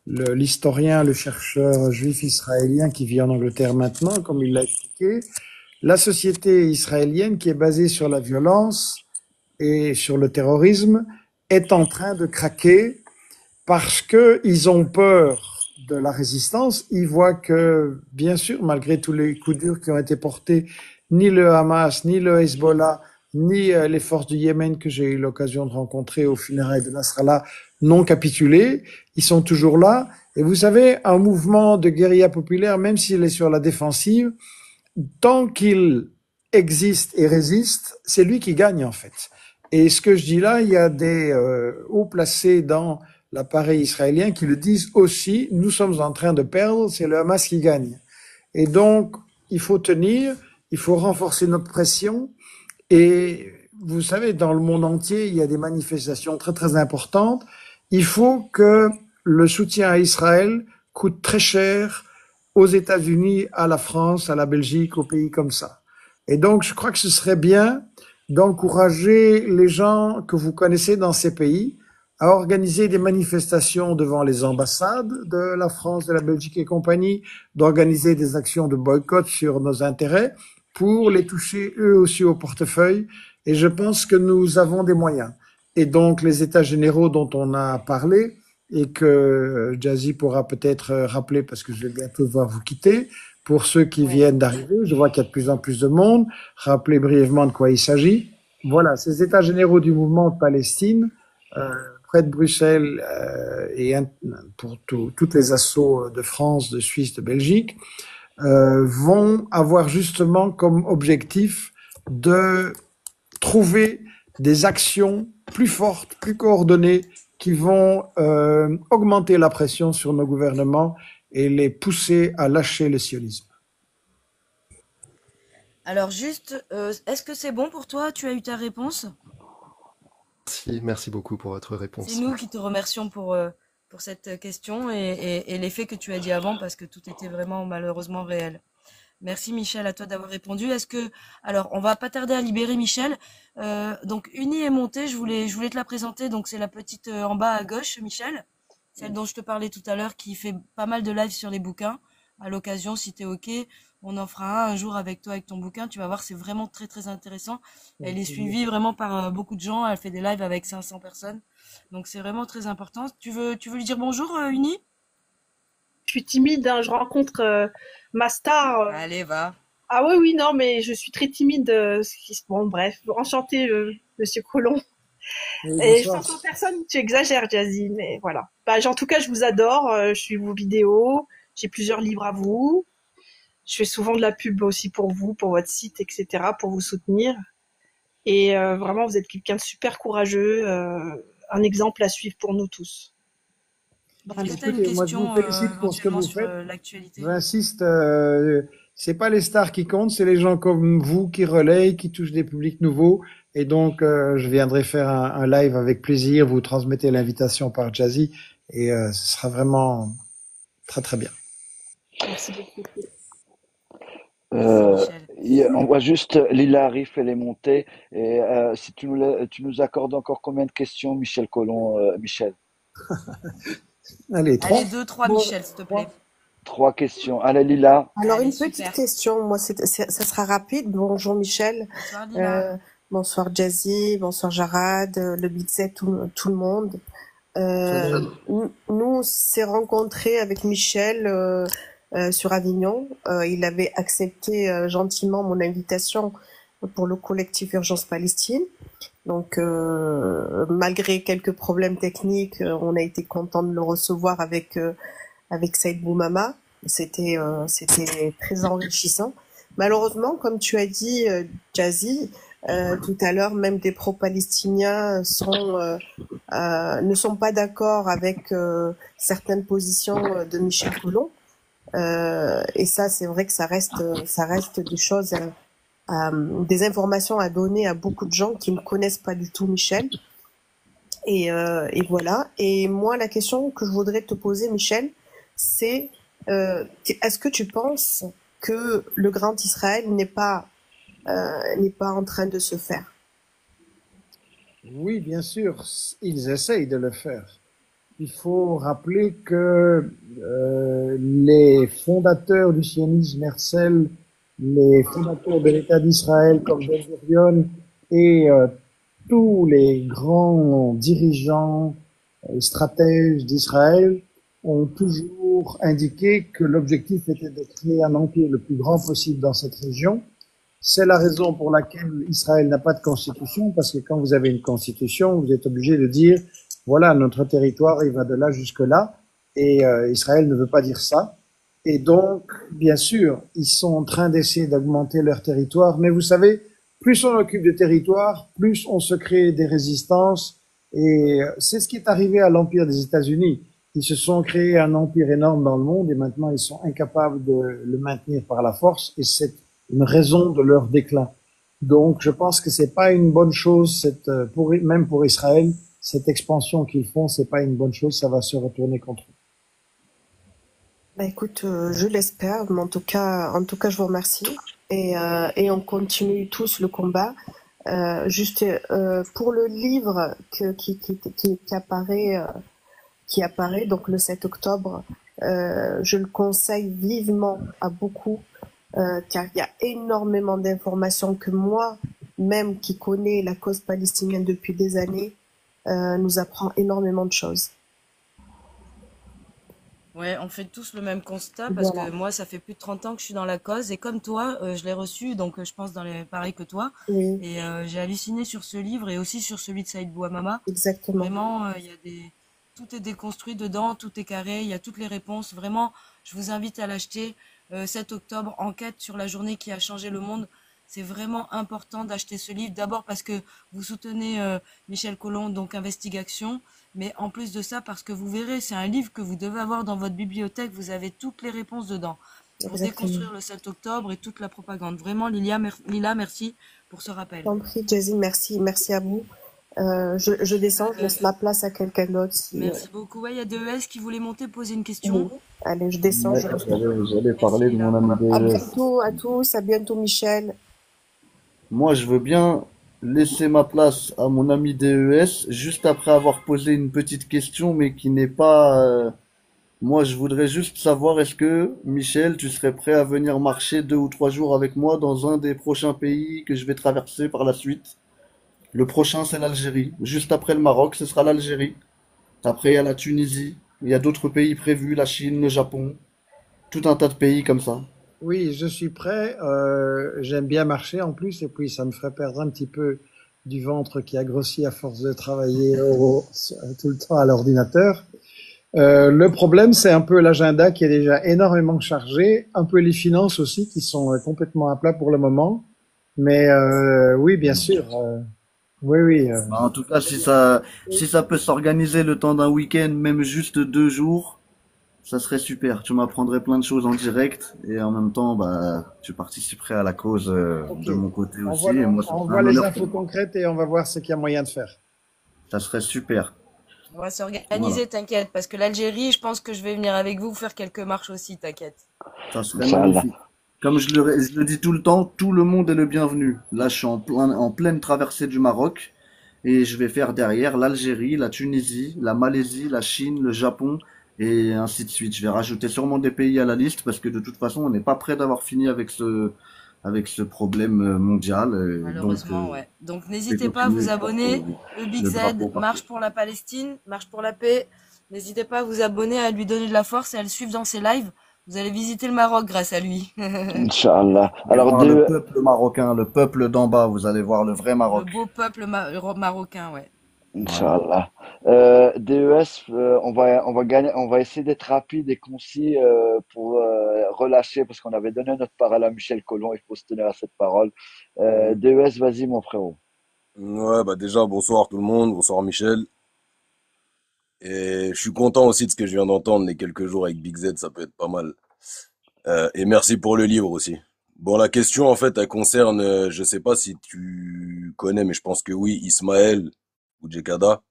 Speaker 2: l'historien, le chercheur juif israélien qui vit en Angleterre maintenant, comme il l'a expliqué, la société israélienne qui est basée sur la violence et sur le terrorisme est en train de craquer parce que ils ont peur de la résistance. Ils voient que, bien sûr, malgré tous les coups durs qui ont été portés, ni le Hamas, ni le Hezbollah, ni les forces du Yémen que j'ai eu l'occasion de rencontrer aux funérailles de Nasrallah n'ont capitulé. Ils sont toujours là. Et vous savez, un mouvement de guérilla populaire, même s'il est sur la défensive, tant qu'il existe et résiste, c'est lui qui gagne en fait. Et ce que je dis là, il y a des hauts placés dans l'appareil israélien qui le disent aussi, nous sommes en train de perdre, c'est le Hamas qui gagne. Et donc, il faut tenir, il faut renforcer notre pression. Et vous savez, dans le monde entier, il y a des manifestations très très importantes. Il faut que le soutien à Israël coûte très cher aux États-Unis, à la France, à la Belgique, aux pays comme ça. Et donc, je crois que ce serait bien d'encourager les gens que vous connaissez dans ces pays à organiser des manifestations devant les ambassades de la France, de la Belgique et compagnie, d'organiser des actions de boycott sur nos intérêts pour les toucher eux aussi au portefeuille. Et je pense que nous avons des moyens. Et donc, les États généraux dont on a parlé, et que Jazzy pourra peut-être rappeler parce que je vais bientôt devoir vous quitter. Pour ceux qui viennent d'arriver, je vois qu'il y a de plus en plus de monde. Rappelez brièvement de quoi il s'agit. Voilà, ces États généraux du mouvement de Palestine, près de Bruxelles et pour toutes les assauts de France, de Suisse, de Belgique, vont avoir justement comme objectif de trouver des actions plus fortes, plus coordonnées, qui vont augmenter la pression sur nos gouvernements et les pousser à lâcher le sionisme.
Speaker 3: Alors juste, est-ce que c'est bon pour toi? Tu as eu ta réponse?
Speaker 8: Merci beaucoup pour votre réponse.
Speaker 3: C'est nous qui te remercions pour cette question et les faits que tu as dit avant parce que tout était vraiment malheureusement réel. Merci Michel, à toi d'avoir répondu. Alors on va pas tarder à libérer Michel. Donc Uni est montée, je voulais te la présenter. Donc c'est la petite en bas à gauche, Michel, celle dont je te parlais tout à l'heure, qui fait pas mal de lives sur les bouquins. À l'occasion, si t'es ok, on en fera un jour avec toi avec ton bouquin. Tu vas voir, c'est vraiment très très intéressant. Elle est suivie vraiment par beaucoup de gens. Elle fait des lives avec 500 personnes. Donc c'est vraiment très important. Tu veux lui dire bonjour, Uni?
Speaker 9: Je suis timide, hein, je rencontre ma star.
Speaker 3: Allez, va.
Speaker 9: Ah oui, non, mais je suis très timide. Bon, bref, enchanté, Monsieur Colomb.
Speaker 2: Oui,
Speaker 9: Et
Speaker 2: bonsoir.
Speaker 9: 500 personnes, tu exagères, Jazzy, mais voilà. En tout cas, je vous adore, je suis vos vidéos, j'ai plusieurs livres à vous. Je fais souvent de la pub aussi pour vous, pour votre site, etc., pour vous soutenir. Et vraiment, vous êtes quelqu'un de super courageux, un exemple à suivre pour nous tous.
Speaker 3: Est-ce que tu as une
Speaker 2: Écoutez, moi je vous
Speaker 3: question
Speaker 2: félicite pour ce que
Speaker 3: éventuellement
Speaker 2: vous
Speaker 3: sur
Speaker 2: faites.
Speaker 3: l'actualité?
Speaker 2: J'insiste, c'est pas les stars qui comptent, c'est les gens comme vous qui relayent, qui touchent des publics nouveaux. Et donc, je viendrai faire un live avec plaisir. Vous transmettez l'invitation par Jazzy et ce sera vraiment très très bien.
Speaker 9: Merci beaucoup.
Speaker 3: Merci
Speaker 1: Euh,
Speaker 3: Michel.
Speaker 1: on voit juste Lila Arif, elle est montée. Et si tu nous accordes encore combien de questions, Michel Colomb, Michel?
Speaker 2: Allez,
Speaker 3: Allez,
Speaker 2: trois.
Speaker 3: 2, 3
Speaker 10: Bon,
Speaker 3: Michel, s'il te plaît.
Speaker 1: Trois questions. Allez, Lila.
Speaker 10: alors
Speaker 3: Allez,
Speaker 10: une petite
Speaker 3: super.
Speaker 10: question, moi ça sera rapide. Bonjour Michel,
Speaker 3: Bonsoir Lila.
Speaker 10: bonsoir Jazzy, bonsoir Jarad, le Big Z, tout le monde. Nous on s'est rencontrés avec Michel sur Avignon. Il avait accepté gentiment mon invitation pour le collectif Urgence Palestine. Donc malgré quelques problèmes techniques, on a été content de le recevoir avec Saïd Boumama. C'était très enrichissant. Malheureusement, comme tu as dit, Jazzy, tout à l'heure, même des pro-palestiniens ne sont pas d'accord avec certaines positions de Michel Colomb. Et ça, c'est vrai que ça reste des choses, des informations à donner à beaucoup de gens qui ne connaissent pas du tout Michel. Et voilà. Et moi, la question que je voudrais te poser, Michel, c'est est-ce que tu penses que le Grand Israël n'est pas en train de se faire?
Speaker 2: Oui, bien sûr, ils essayent de le faire. Il faut rappeler que les fondateurs du sionisme, Herzl, les fondateurs de l'État d'Israël comme Ben-Gurion et tous les grands dirigeants et stratèges d'Israël ont toujours indiqué que l'objectif était de créer un empire le plus grand possible dans cette région. C'est la raison pour laquelle Israël n'a pas de constitution, parce que quand vous avez une constitution, vous êtes obligé de dire, voilà, notre territoire, il va de là jusque là, et Israël ne veut pas dire ça. Et donc, bien sûr, ils sont en train d'essayer d'augmenter leur territoire, mais vous savez, plus on occupe de territoire, plus on se crée des résistances, et c'est ce qui est arrivé à l'Empire des États-Unis. Ils se sont créés un empire énorme dans le monde, et maintenant ils sont incapables de le maintenir par la force, et c'est une raison de leur déclin. Donc, je pense que c'est pas une bonne chose, même pour Israël, cette expansion qu'ils font, c'est pas une bonne chose, ça va se retourner contre eux.
Speaker 10: Bah écoute, je l'espère, mais en tout cas, je vous remercie et on continue tous le combat. Juste pour le livre qui apparaît donc le 7 octobre, je le conseille vivement à beaucoup. Car il y a énormément d'informations que moi, même qui connais la cause palestinienne depuis des années, nous apprend énormément de choses.
Speaker 3: Ouais, on fait tous le même constat parce
Speaker 10: Voilà.
Speaker 3: que moi, ça fait plus de 30 ans que je suis dans la cause et comme toi, je l'ai reçu, donc je pense pareil que toi.
Speaker 10: Oui,
Speaker 3: Et j'ai halluciné sur ce livre et aussi sur celui de Saïd Bouamama.
Speaker 10: exactement.
Speaker 3: Vraiment, tout est déconstruit dedans, tout est carré, il y a toutes les réponses. Vraiment, je vous invite à l'acheter. 7 octobre, enquête sur la journée qui a changé le monde. C'est vraiment important d'acheter ce livre. D'abord parce que vous soutenez Michel Colomb, donc Investigation. Mais en plus de ça, parce que vous verrez, c'est un livre que vous devez avoir dans votre bibliothèque. Vous avez toutes les réponses dedans pour
Speaker 10: Exactement.
Speaker 3: déconstruire le 7 octobre et toute la propagande. Vraiment, Lila, merci pour ce rappel.
Speaker 10: Je t'en prie, Jazzy, merci à vous. Je descends, je laisse la place à quelqu'un d'autre.
Speaker 3: Merci beaucoup. Ouais, il y a DES qui voulait monter, poser une question.
Speaker 10: Oui. Allez, je descends.
Speaker 4: Ouais, j'allais parler de mon ami
Speaker 10: À
Speaker 4: DES.
Speaker 10: bientôt à tous, à bientôt Michel.
Speaker 4: Moi, je veux bien laisser ma place à mon ami DES juste après avoir posé une petite question, mais qui n'est pas... Moi, je voudrais juste savoir, est-ce que, Michel, tu serais prêt à venir marcher 2 ou 3 jours avec moi dans un des prochains pays que je vais traverser par la suite? Le prochain, c'est l'Algérie. Juste après le Maroc, ce sera l'Algérie. Après, il y a la Tunisie. Il y a d'autres pays prévus, la Chine, le Japon. Tout un tas de pays comme ça.
Speaker 2: Oui, je suis prêt. J'aime bien marcher en plus, et puis ça me ferait perdre un petit peu du ventre qui a grossi à force de travailler tout le temps à l'ordinateur. Le problème, c'est un peu l'agenda qui est déjà énormément chargé, un peu les finances aussi qui sont complètement à plat pour le moment. Mais oui, bien sûr. Oui, oui.
Speaker 4: Bah, en tout cas, si ça peut s'organiser le temps d'un week-end, même juste 2 jours, ça serait super. Tu m'apprendrais plein de choses en direct et en même temps, bah, tu participerais à la cause
Speaker 2: Ok.
Speaker 4: de mon côté aussi. Et moi, ça
Speaker 2: On
Speaker 4: serait
Speaker 2: voit
Speaker 4: un
Speaker 2: les
Speaker 4: honneur pour
Speaker 2: infos
Speaker 4: moi.
Speaker 2: concrètes et on va voir ce qu'il y a moyen de faire.
Speaker 4: Ça serait super.
Speaker 3: On va
Speaker 4: Voilà.
Speaker 3: s'organiser, t'inquiète, parce que l'Algérie, je pense que je vais venir avec vous faire quelques marches aussi, t'inquiète.
Speaker 4: Ça serait
Speaker 1: Inch'Allah.
Speaker 4: magnifique. Comme je le dis tout le temps, tout le monde est le bienvenu. Là, je suis en pleine traversée du Maroc et je vais faire derrière l'Algérie, la Tunisie, la Malaisie, la Chine, le Japon et ainsi de suite. Je vais rajouter sûrement des pays à la liste parce que de toute façon, on n'est pas prêt d'avoir fini avec ce problème mondial. Donc,
Speaker 3: Malheureusement, ouais. Donc
Speaker 4: je vais
Speaker 3: n'hésitez pas à vous
Speaker 4: continuer
Speaker 3: abonner. Le Big
Speaker 4: le
Speaker 3: Z,
Speaker 4: drapeau partout.
Speaker 3: marche pour la Palestine, marche pour la paix. N'hésitez pas à vous abonner, à lui donner de la force et à le suivre dans ses lives. Vous allez visiter le Maroc grâce à lui.
Speaker 1: Inch'Allah.
Speaker 4: Et
Speaker 1: Alors,
Speaker 4: voir le peuple marocain, le peuple d'en bas, vous allez voir le vrai
Speaker 3: Le
Speaker 4: Maroc.
Speaker 3: beau peuple marocain, ouais.
Speaker 4: Voilà.
Speaker 1: Inch'Allah. DES, on va essayer d'être rapide et concis pour relâcher parce qu'on avait donné notre parole à Michel Colomb. Il faut se tenir à cette parole. DES, vas-y, mon frérot.
Speaker 5: Ouais, bah déjà, bonsoir tout le monde, bonsoir Michel. Et je suis content aussi de ce que je viens d'entendre, les quelques jours avec Big Z, ça peut être pas mal. Et merci pour le livre aussi. Bon, la question, en fait, elle concerne, je sais pas si tu connais, mais je pense que oui, Ismaël Oudjekada,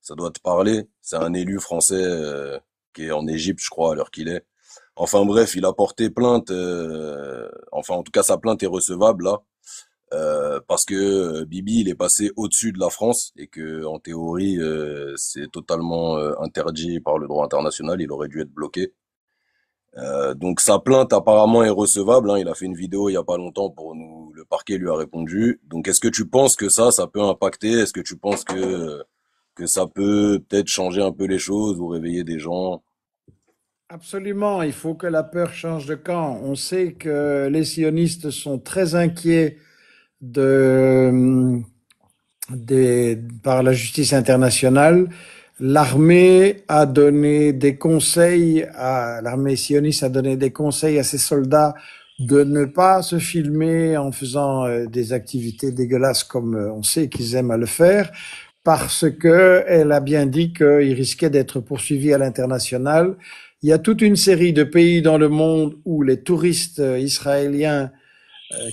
Speaker 5: ça doit te parler. C'est un élu français qui est en Égypte, je crois, à l'heure qu'il est. Enfin bref, il a porté plainte, enfin en tout cas sa plainte est recevable là, parce que Bibi il est passé au-dessus de la France et que en théorie c'est totalement interdit par le droit international, il aurait dû être bloqué. Donc sa plainte apparemment est recevable, hein, il a fait une vidéo il y a pas longtemps pour nous, le parquet lui a répondu. Donc est-ce que tu penses que ça peut impacter? Est-ce que tu penses que ça peut peut-être changer un peu les choses ou réveiller des gens?
Speaker 2: Absolument, il faut que la peur change de camp. On sait que les sionistes sont très inquiets de, par la justice internationale. L'armée sioniste a donné des conseils à ses soldats de ne pas se filmer en faisant des activités dégueulasses comme on sait qu'ils aiment à le faire, parce que elle a bien dit qu'ils risquaient d'être poursuivis à l'international. Il y a toute une série de pays dans le monde où les touristes israéliens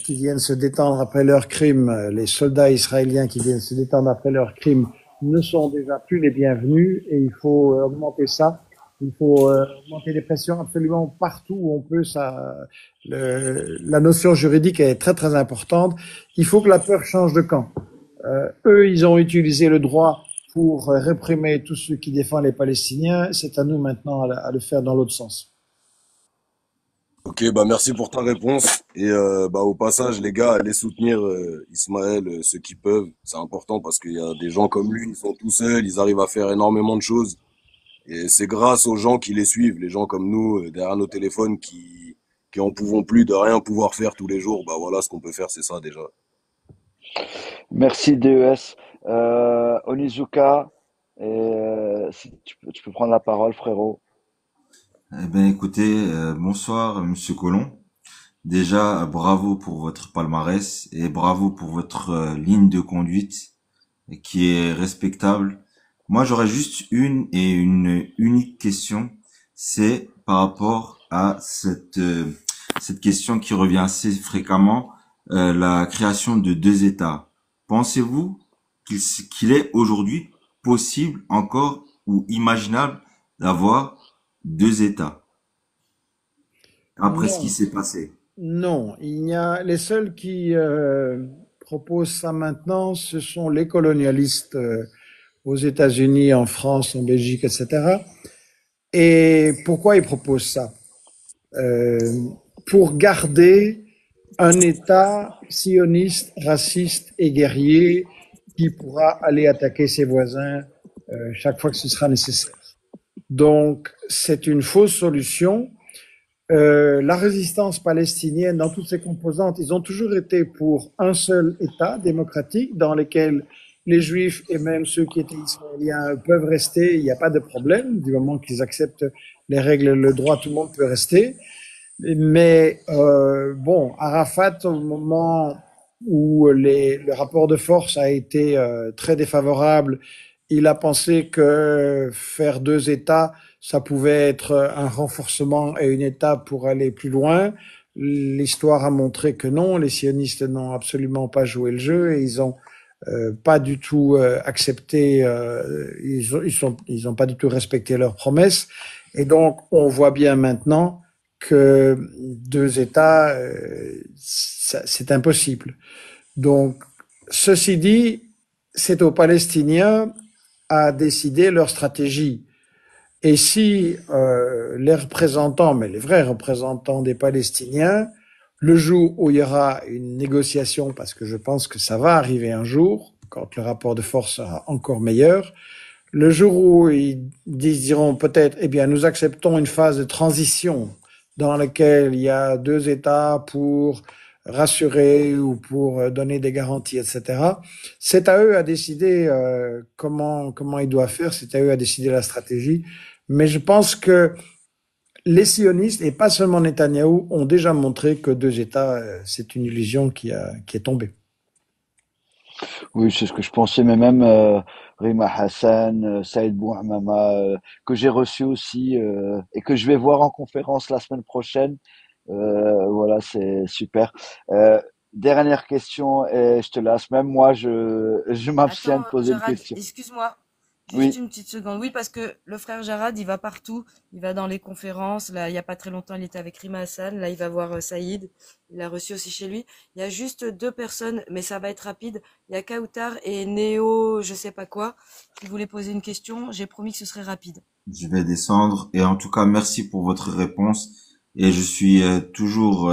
Speaker 2: qui viennent se détendre après leurs crimes, les soldats israéliens qui viennent se détendre après leurs crimes ne sont déjà plus les bienvenus et il faut augmenter ça. Il faut augmenter les pressions absolument partout où on peut. La notion juridique est très très importante. Il faut que la peur change de camp. Eux, ils ont utilisé le droit pour réprimer tous ceux qui défendent les Palestiniens. C'est à nous maintenant à le faire dans l'autre sens.
Speaker 5: Ok, bah merci pour ta réponse. Et bah au passage, les gars, allez soutenir Ismaël, ceux qui peuvent. C'est important parce qu'il y a des gens comme lui, ils sont tout seuls, ils arrivent à faire énormément de choses. Et c'est grâce aux gens qui les suivent, les gens comme nous, derrière nos téléphones, qui en pouvons plus de rien pouvoir faire tous les jours. Bah voilà, ce qu'on peut faire, c'est ça déjà.
Speaker 1: Merci, DES. Onizuka, si tu peux prendre la parole, frérot.
Speaker 11: Eh ben, écoutez, bonsoir, Monsieur Colomb. Déjà, bravo pour votre palmarès et bravo pour votre ligne de conduite qui est respectable. Moi, j'aurais juste une unique question. C'est par rapport à cette question qui revient assez fréquemment, la création de deux États. Pensez-vous qu'il est aujourd'hui possible encore ou imaginable d'avoir deux États après ce qui
Speaker 2: Non,
Speaker 11: s'est passé?
Speaker 2: non. Les seuls qui proposent ça maintenant, ce sont les colonialistes aux États-Unis, en France, en Belgique, etc. Et pourquoi ils proposent ça? Euh, pour garder un État sioniste, raciste et guerrier qui pourra aller attaquer ses voisins chaque fois que ce sera nécessaire. Donc, c'est une fausse solution. La résistance palestinienne, dans toutes ses composantes, ils ont toujours été pour un seul État démocratique dans lequel les Juifs et même ceux qui étaient israéliens peuvent rester. Il n'y a pas de problème du moment qu'ils acceptent les règles, le droit, tout le monde peut rester. Mais bon, Arafat, au moment où le rapport de force a été très défavorable, il a pensé que faire deux États, ça pouvait être un renforcement et une étape pour aller plus loin. L'histoire a montré que non, les sionistes n'ont absolument pas joué le jeu et ils ont pas du tout accepté, ils ont pas du tout respecté leurs promesses. Et donc, on voit bien maintenant que deux États, c'est impossible. Donc, ceci dit, c'est aux Palestiniens à décider leur stratégie. Et si les représentants, mais les vrais représentants des Palestiniens, le jour où il y aura une négociation, parce que je pense que ça va arriver un jour, quand le rapport de force sera encore meilleur, le jour où ils diront peut-être, eh bien, nous acceptons une phase de transition dans laquelle il y a deux États pour rassurer ou pour donner des garanties, etc. C'est à eux à décider comment ils doivent faire, c'est à eux à décider la stratégie. Mais je pense que les sionistes, et pas seulement Netanyahou, ont déjà montré que deux États, c'est une illusion qui est tombée.
Speaker 1: Oui, c'est ce que je pensais, mais même Rima Hassan, Saïd Bouhamama, que j'ai reçu aussi et que je vais voir en conférence la semaine prochaine. Voilà, c'est super. Dernière question et je te laisse. Même moi, je m'abstiens
Speaker 3: Attends,
Speaker 1: de poser une
Speaker 3: Jarad,
Speaker 1: question.
Speaker 3: excuse-moi. Juste
Speaker 1: Oui,
Speaker 3: une petite seconde. Oui, parce que le frère Jarad, il va partout. Il va dans les conférences. Là, il y a pas très longtemps, il était avec Rima Hassan. Là, il va voir Saïd. Il l'a reçu aussi chez lui. Il y a juste deux personnes, mais ça va être rapide. Il y a Kautar et Néo, je sais pas quoi, qui voulaient poser une question. J'ai promis que ce serait rapide.
Speaker 11: Je vais descendre et en tout cas merci pour votre réponse et je suis toujours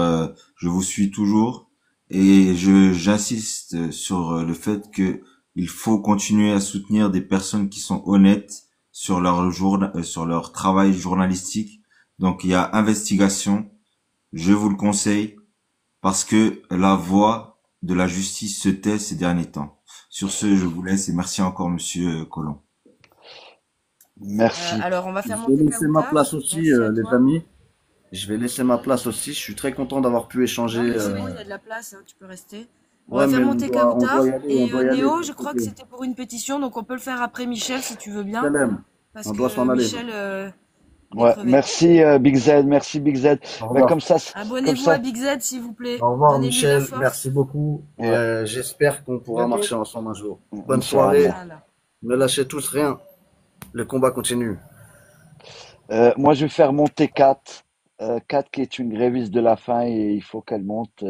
Speaker 11: je vous suis toujours et je j'insiste sur le fait que il faut continuer à soutenir des personnes qui sont honnêtes sur sur leur travail journalistique. Donc il y a investigation, je vous le conseille parce que la voix de la justice se tait ces derniers temps. Sur ce, je vous laisse et merci encore monsieur Colomb.
Speaker 1: merci.
Speaker 3: Alors, on va
Speaker 4: Je
Speaker 3: faire
Speaker 4: vais
Speaker 3: monter
Speaker 4: laisser ma
Speaker 3: Kautar.
Speaker 4: place aussi,
Speaker 3: Merci à
Speaker 4: les
Speaker 3: toi.
Speaker 4: amis. Je vais laisser ma place aussi. Je suis très content d'avoir pu échanger.
Speaker 3: Non, mais c'est bon, il y a de la place, hein, tu peux rester. On
Speaker 4: Ouais,
Speaker 3: va faire
Speaker 4: mais
Speaker 3: monter
Speaker 4: on
Speaker 3: Kautar.
Speaker 4: doit y aller, on
Speaker 3: Et
Speaker 4: doit y aller.
Speaker 3: Néo, je crois que c'était pour une pétition, donc on peut le faire après Michel si tu veux bien.
Speaker 4: Salam.
Speaker 3: Parce
Speaker 4: On doit
Speaker 3: que
Speaker 4: s'en aller.
Speaker 3: Michel, il est
Speaker 1: Ouais,
Speaker 3: crevé.
Speaker 1: merci Big Z, merci Big Z.
Speaker 4: Au
Speaker 1: Mais
Speaker 4: revoir.
Speaker 1: comme
Speaker 3: Abonnez-vous à
Speaker 1: ça,
Speaker 3: Big Z, s'il vous plaît.
Speaker 4: Au revoir,
Speaker 3: Donnez-lui la
Speaker 4: Michel.
Speaker 3: force.
Speaker 4: Merci beaucoup. Et
Speaker 1: ouais,
Speaker 4: j'espère qu'on pourra
Speaker 2: Bientôt.
Speaker 4: marcher ensemble un jour. Bonne
Speaker 1: Inch'Allah.
Speaker 4: soirée.
Speaker 3: Inch'Allah.
Speaker 4: Ne lâchez tous rien. Le combat continue.
Speaker 1: Moi, je vais faire monter Kat. Kat qui est une gréviste de la faim et il faut qu'elle monte.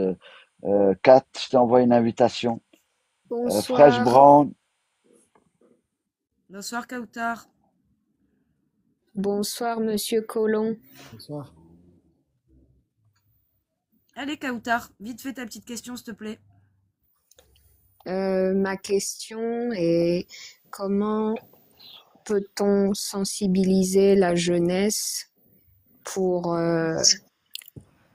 Speaker 1: Kat, je t'envoie une invitation. Fresh
Speaker 12: Bonsoir,
Speaker 1: Brown,
Speaker 3: Bonsoir, Kautar.
Speaker 12: bonsoir Monsieur Colomb.
Speaker 2: Bonsoir.
Speaker 3: Allez, Kautar, vite fais ta petite question, s'il te plaît.
Speaker 12: Ma question est comment peut-on sensibiliser la jeunesse pour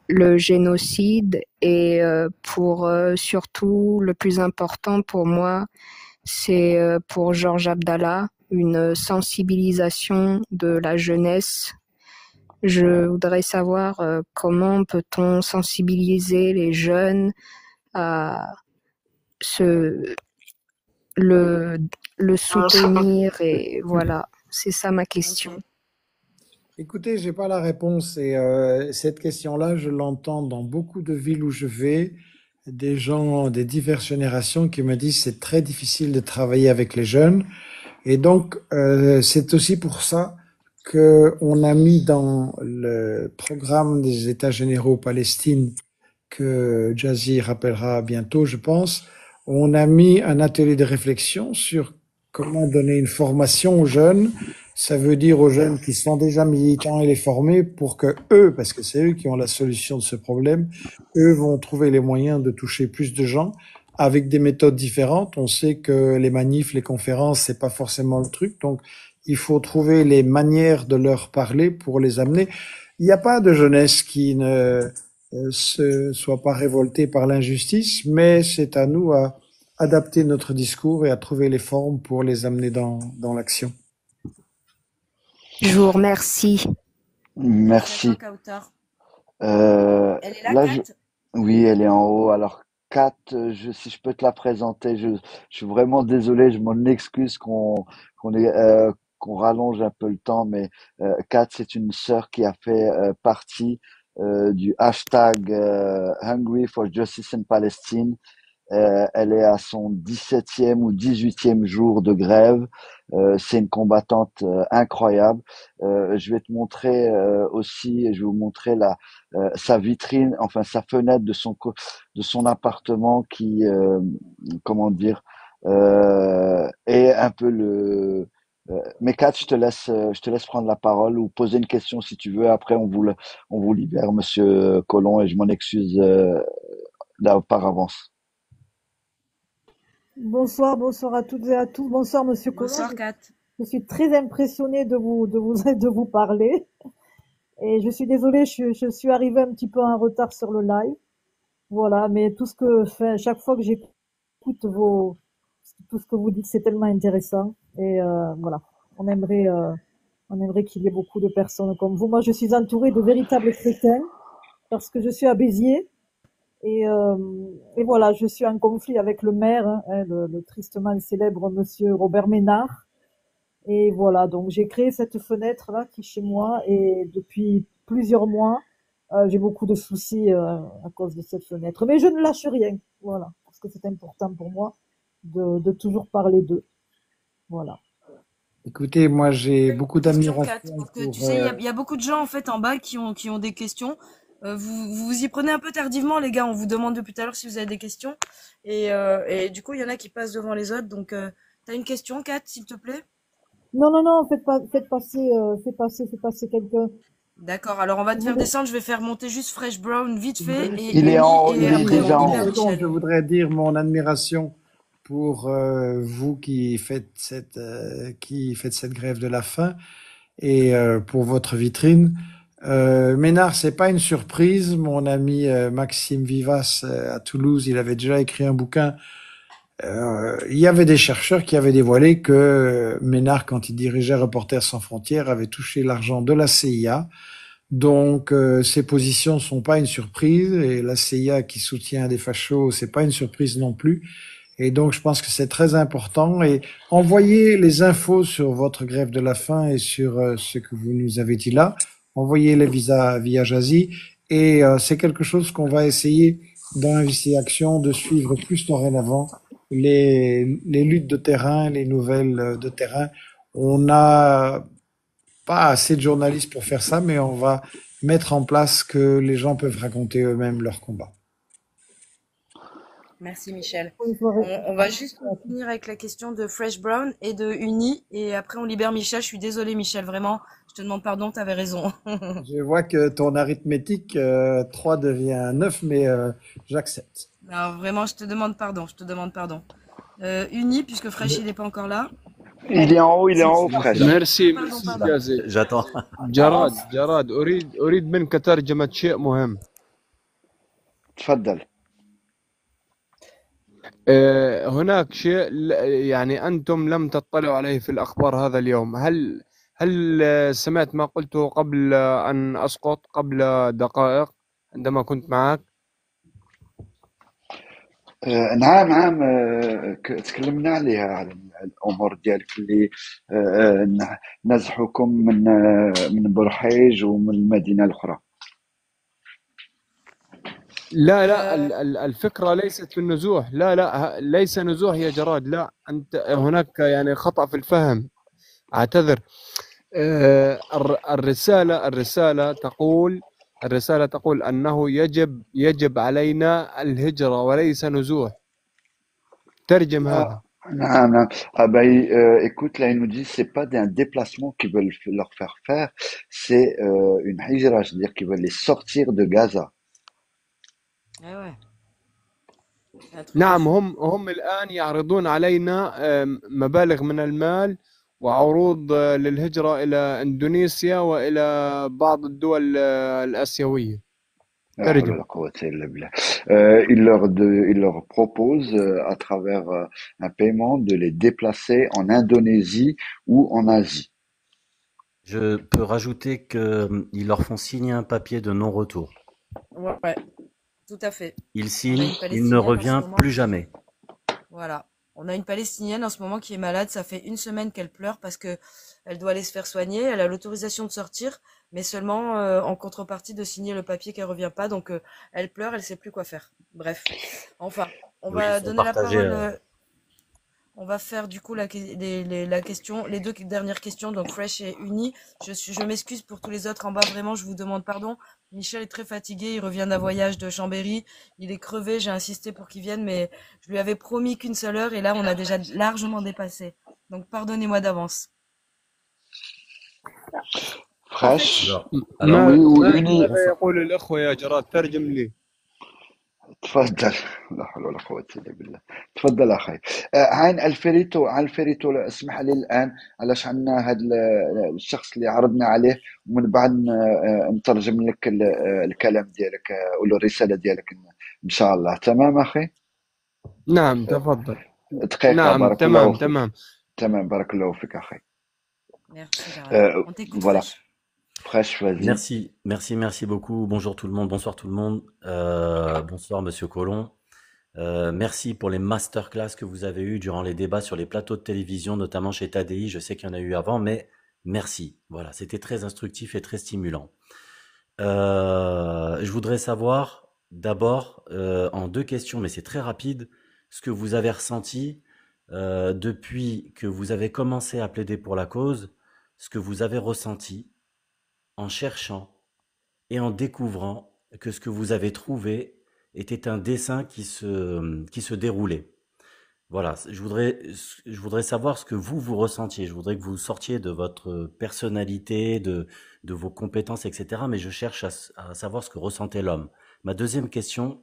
Speaker 12: le génocide et pour surtout le plus important pour moi, c'est pour Georges Abdallah, une sensibilisation de la jeunesse. Je voudrais savoir comment peut-on sensibiliser les jeunes à se, le, le soutenir et voilà, c'est ça ma question.
Speaker 2: Écoutez, j'ai pas la réponse et cette question-là, je l'entends dans beaucoup de villes où je vais, des gens des diverses générations qui me disent c'est très difficile de travailler avec les jeunes et donc c'est aussi pour ça que on a mis dans le programme des États généraux Palestine que Jazzy rappellera bientôt, je pense, on a mis un atelier de réflexion sur comment donner une formation aux jeunes. Ça veut dire aux jeunes qui sont déjà militants et les former pour que eux, parce que c'est eux qui ont la solution de ce problème, eux vont trouver les moyens de toucher plus de gens avec des méthodes différentes. On sait que les manifs, les conférences, c'est pas forcément le truc. Donc, il faut trouver les manières de leur parler pour les amener. Il n'y a pas de jeunesse qui ne soit pas révoltée par l'injustice, mais c'est à nous à adapter notre discours et à trouver les formes pour les amener dans l'action.
Speaker 12: Je vous remercie.
Speaker 1: merci.
Speaker 3: Merci à toi, Kautar. Elle est là,
Speaker 1: Là,
Speaker 3: Kat?
Speaker 1: oui, elle est en haut. Alors, Kat, si je peux te la présenter, je suis vraiment désolé, je m'en excuse qu'on rallonge un peu le temps, mais Kat, c'est une sœur qui a fait partie du hashtag Hungry for Justice in Palestine. Elle est à son 17e ou 18e jour de grève. C'est une combattante incroyable. Je vais te montrer aussi, je vais vous montrer sa vitrine, enfin sa fenêtre de son appartement qui, comment dire, est un peu mais Kat, je te laisse prendre la parole ou poser une question si tu veux. Après, on vous libère, Monsieur Colomb, et je m'en excuse par avance.
Speaker 13: Bonsoir, bonsoir à toutes et à tous. Bonsoir, Monsieur Colomb.
Speaker 3: Bonsoir, Kat.
Speaker 13: Je suis très impressionnée de vous parler. Et je suis désolée, je suis arrivée un petit peu en retard sur le live. Voilà, mais chaque fois que j'écoute tout ce que vous dites, c'est tellement intéressant. Et voilà, on aimerait qu'il y ait beaucoup de personnes comme vous. Moi, je suis entourée de véritables chrétiens parce que je suis à Béziers. Et voilà, je suis en conflit avec le maire, le tristement célèbre monsieur Robert Ménard. Et voilà, donc j'ai créé cette fenêtre-là qui est chez moi et depuis plusieurs mois, j'ai beaucoup de soucis à cause de cette fenêtre. Mais je ne lâche rien, voilà, parce que c'est important pour moi de toujours parler d'eux. Voilà.
Speaker 2: Écoutez, moi j'ai beaucoup
Speaker 3: Question, Kat,
Speaker 2: d'admiration
Speaker 3: parce que
Speaker 2: pour.
Speaker 3: tu sais, il y a beaucoup de gens en fait en bas qui ont des questions. Vous y prenez un peu tardivement, les gars. On vous demande depuis tout à l'heure si vous avez des questions. Et du coup, il y en a qui passent devant les autres. Donc, t'as une question, Kat, s'il te plaît?
Speaker 13: Non, faites passer quelqu'un.
Speaker 3: D'accord. Alors, on va te faire descendre. Je vais faire monter juste Fresh Brown vite fait et
Speaker 1: Il est
Speaker 3: Uni
Speaker 1: en haut,
Speaker 3: et
Speaker 1: il est
Speaker 3: après
Speaker 1: déjà
Speaker 3: on
Speaker 1: en
Speaker 3: libère
Speaker 1: haut.
Speaker 3: Michel.
Speaker 2: Je voudrais dire mon admiration pour vous qui faites cette grève de la faim et pour votre vitrine. Ménard, c'est pas une surprise. Mon ami Maxime Vivas à Toulouse, il avait déjà écrit un bouquin. Il y avait des chercheurs qui avaient dévoilé que Ménard, quand il dirigeait Reporters sans frontières, avait touché l'argent de la CIA. Donc, ces positions sont pas une surprise et la CIA qui soutient des fachos, c'est pas une surprise non plus. Et donc, je pense que c'est très important. Et envoyez les infos sur votre grève de la faim et sur ce que vous nous avez dit là. Envoyez-les via Jazzy. Et c'est quelque chose qu'on va essayer dans Investi Action de suivre plus dorénavant les luttes de terrain, les nouvelles de terrain. On n'a pas assez de journalistes pour faire ça, mais on va mettre en place que les gens peuvent raconter eux-mêmes leur combat.
Speaker 3: Merci, Michel. On va juste finir avec la question de Fresh Brown et de Uni. Et après, on libère Michel. Je suis désolée, Michel, vraiment. Je te demande pardon, t'avais raison.
Speaker 2: Je vois que ton arithmétique, 3 devient 9, mais j'accepte.
Speaker 3: Non, vraiment, je te demande pardon. Uni, puisque Fresh, il n'est pas encore là.
Speaker 1: Il est en haut, Fresh.
Speaker 14: ميرسي
Speaker 3: Pardon,
Speaker 14: ميرسي
Speaker 3: pardon.
Speaker 14: جازي.
Speaker 4: J'attends.
Speaker 14: جراد أريد منك ترجمة شيء مهم.
Speaker 1: تفضل.
Speaker 14: هناك شيء يعني أنتم لم تطلعوا عليه في الأخبار هذا اليوم. هل سمعت ما قلته قبل أن أسقط قبل دقائق عندما كنت معك؟
Speaker 1: نعم تكلمنا عليها على الامور ديالك اللي نزحكم من برحيج ومن المدينه الاخرى.
Speaker 14: لا الفكرة ليست في النزوح. لا ليس نزوح يا جراد. لا أنت هناك يعني خطأ في الفهم. أعتذر. الرسالة تقول أنه يجب علينا الهجرة وليس نزوح. ترجم هذا.
Speaker 1: نعم. Écoute, là, ils nous disent c'est pas un déplacement qu'ils veulent leur faire, c'est une hijra, c'est-à-dire qu'ils veulent les sortir de Gaza.
Speaker 3: Eh ouais.
Speaker 14: نعم هم الآن يعرضون علينا مبالغ من المال وعروض للهجرة إلى إندونيسيا وإلى بعض الدول الآسيوية. ترجم.
Speaker 1: Il leur propose à travers un paiement de les déplacer en Indonésie ou en Asie.
Speaker 4: Je peux rajouter qu'ils leur font signer un papier de non-retour.
Speaker 3: Ouais, ouais, tout à fait.
Speaker 15: Il
Speaker 3: On a
Speaker 15: signe,
Speaker 3: une
Speaker 15: il ne
Speaker 3: Palestinienne en ce
Speaker 15: revient
Speaker 3: moment.
Speaker 15: plus jamais.
Speaker 3: Voilà. On a une Palestinienne en ce moment qui est malade. Ça fait une semaine qu'elle pleure parce que elle doit aller se faire soigner. Elle a l'autorisation de sortir, mais seulement en contrepartie de signer le papier qu'elle revient pas. Donc elle pleure, elle sait plus quoi faire. Bref. Enfin, on
Speaker 15: Oui, ils
Speaker 3: va
Speaker 15: sont
Speaker 3: donner la
Speaker 15: partagés.
Speaker 3: parole. On va faire du coup la question, les deux dernières questions, donc Fresh et Uni. Je m'excuse pour tous les autres en bas, vraiment, je vous demande pardon. Michel est très fatigué, il revient d'un voyage de Chambéry, il est crevé, j'ai insisté pour qu'il vienne, mais je lui avais promis qu'une seule heure et là on a déjà largement dépassé. Donc pardonnez-moi d'avance.
Speaker 1: Fresh.
Speaker 15: Alors,
Speaker 1: Oui, ou
Speaker 14: ماذا
Speaker 1: Uni.
Speaker 14: يقول الأخوة يا جراد ترجم لي.
Speaker 1: تفضل. لا حول ولا قوة إلا بالله. تفضل أخي. عن الفريتو اسمح لي الآن علاش عندنا هذا الشخص اللي عرضنا عليه ومن بعد نترجم لك الكلام ديالك ولا الرسالة ديالك إن شاء الله. تمام أخي؟
Speaker 14: نعم تفضل.
Speaker 1: دقيقة.
Speaker 14: نعم
Speaker 1: بارك الله
Speaker 14: تمام
Speaker 1: فيك.
Speaker 14: تمام.
Speaker 1: تمام بارك الله فيك أخي.
Speaker 3: Merci Jarad. On t'écoute
Speaker 1: Voilà.
Speaker 3: Fresh.
Speaker 1: Fresh, vas-y.
Speaker 15: Merci beaucoup. Bonjour tout le monde, bonsoir tout le monde. Bonsoir Monsieur Colomb. Merci pour les masterclass que vous avez eues durant les débats sur les plateaux de télévision, notamment chez TADI. Je sais qu'il y en a eu avant, mais merci. Voilà, c'était très instructif et très stimulant. Je voudrais savoir d'abord, en 2 questions, mais c'est très rapide, ce que vous avez ressenti depuis que vous avez commencé à plaider pour la cause, ce que vous avez ressenti en cherchant et en découvrant que ce que vous avez trouvé était un dessin qui se déroulait. Voilà, je voudrais savoir ce que vous ressentiez. Je voudrais que vous sortiez de votre personnalité, de vos compétences, etc. Mais je cherche à savoir ce que ressentait l'homme. Ma deuxième question,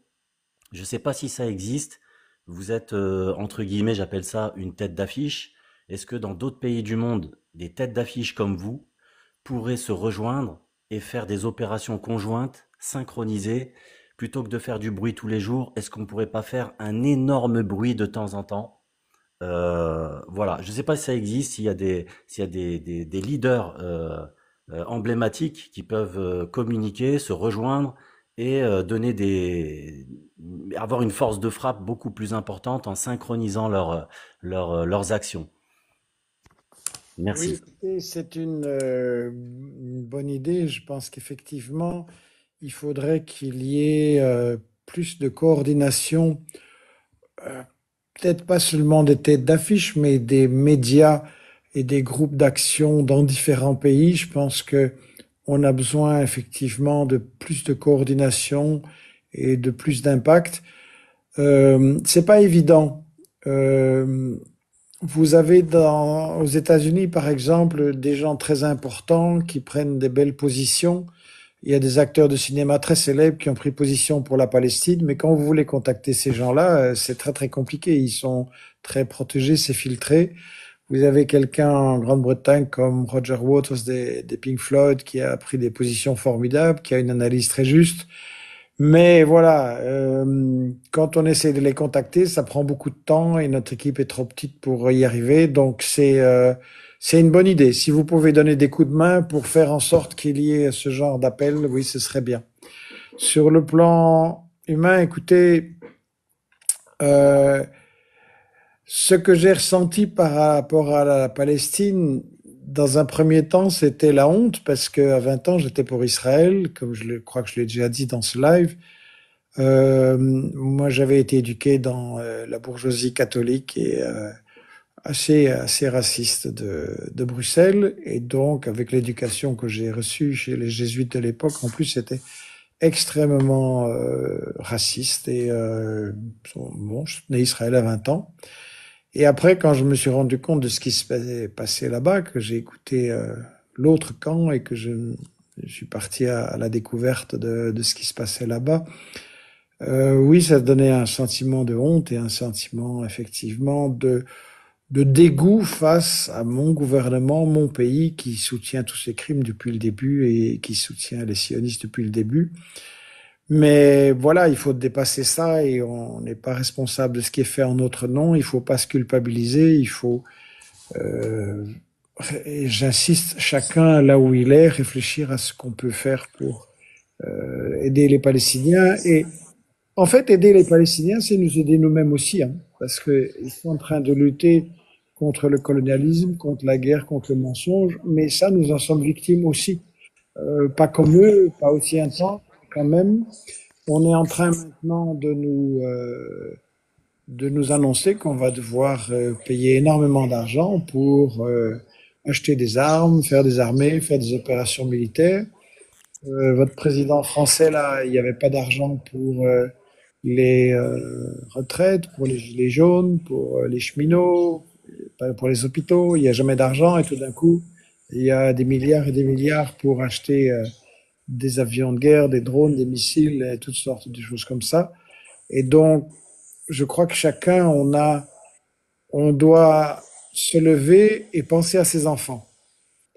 Speaker 15: je ne sais pas si ça existe. Vous êtes, entre guillemets, j'appelle ça une tête d'affiche. Est-ce que dans d'autres pays du monde, des têtes d'affiche comme vous pourraient se rejoindre et faire des opérations conjointes, synchronisées, plutôt que de faire du bruit tous les jours? Est-ce qu'on pourrait pas faire un énorme bruit de temps en temps? Voilà, je ne sais pas si ça existe, s'il y a des leaders emblématiques qui peuvent communiquer, se rejoindre et avoir une force de frappe beaucoup plus importante en synchronisant leurs actions.
Speaker 2: Oui,
Speaker 15: Merci.
Speaker 2: écoutez, c'est une bonne idée. Je pense qu'effectivement, il faudrait qu'il y ait plus de coordination, peut-être pas seulement des têtes d'affiche, mais des médias et des groupes d'action dans différents pays. Je pense que on a besoin effectivement de plus de coordination et de plus d'impact. C'est pas évident. Vous avez aux États-Unis, par exemple, des gens très importants qui prennent des belles positions. Il y a des acteurs de cinéma très célèbres qui ont pris position pour la Palestine, mais quand vous voulez contacter ces gens-là, c'est très très compliqué. Ils sont très protégés, c'est filtré. Vous avez quelqu'un en Grande-Bretagne comme Roger Waters des Pink Floyd qui a pris des positions formidables, qui a une analyse très juste. Mais voilà, quand on essaie de les contacter, ça prend beaucoup de temps et notre équipe est trop petite pour y arriver. Donc c'est une bonne idée. Si vous pouvez donner des coups de main pour faire en sorte qu'il y ait ce genre d'appel, oui, ce serait bien. Sur le plan humain, écoutez, ce que j'ai ressenti par rapport à la Palestine, dans un premier temps, c'était la honte parce qu'à 20 ans, j'étais pour Israël, comme crois que je l'ai déjà dit dans ce live. Moi, j'avais été éduqué dans la bourgeoisie catholique et assez raciste de Bruxelles. Et donc, avec l'éducation que j'ai reçue chez les jésuites de l'époque, en plus, c'était extrêmement raciste. Et bon, je tenais Israël à 20 ans. Et après, quand je me suis rendu compte de ce qui se passait là-bas, que j'ai écouté l'autre camp et que je suis parti à la découverte de ce qui se passait là-bas, oui, ça donnait un sentiment de honte et un sentiment effectivement de dégoût face à mon gouvernement, mon pays qui soutient tous ces crimes depuis le début et qui soutient les sionistes depuis le début. Mais voilà, il faut dépasser ça et on n'est pas responsable de ce qui est fait en notre nom. Il faut pas se culpabiliser. Il faut, et j'insiste, chacun là où il est, réfléchir à ce qu'on peut faire pour aider les Palestiniens. Et en fait, aider les Palestiniens, c'est nous aider nous-mêmes aussi, hein, parce qu'ils sont en train de lutter contre le colonialisme, contre la guerre, contre le mensonge, mais ça, nous en sommes victimes aussi. Pas comme eux, pas aussi intense, quand même. On est en train maintenant de nous annoncer qu'on va devoir payer énormément d'argent pour acheter des armes, faire des armées, faire des opérations militaires. Votre président français, là, il n'y avait pas d'argent pour les retraites, pour les gilets jaunes, pour les cheminots, pour les hôpitaux. Il n'y a jamais d'argent et tout d'un coup, il y a des milliards et des milliards pour acheter des avions de guerre, des drones, des missiles, et toutes sortes de choses comme ça. Et donc, je crois que chacun, on doit se lever et penser à ses enfants.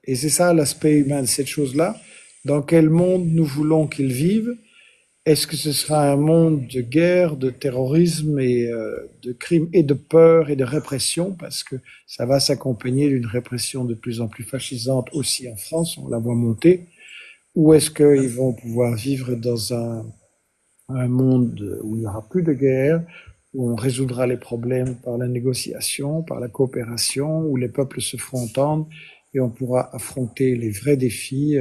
Speaker 2: Et c'est ça l'aspect humain de cette chose-là. Dans quel monde nous voulons qu'ils vivent? Est-ce que ce sera un monde de guerre, de terrorisme et de crimes et de peur et de répression, parce que ça va s'accompagner d'une répression de plus en plus fascisante aussi en France, on la voit monter. Ou est-ce qu'ils vont pouvoir vivre dans un monde où il n'y aura plus de guerre, où on résoudra les problèmes par la négociation, par la coopération, où les peuples se feront entendre et on pourra affronter les vrais défis.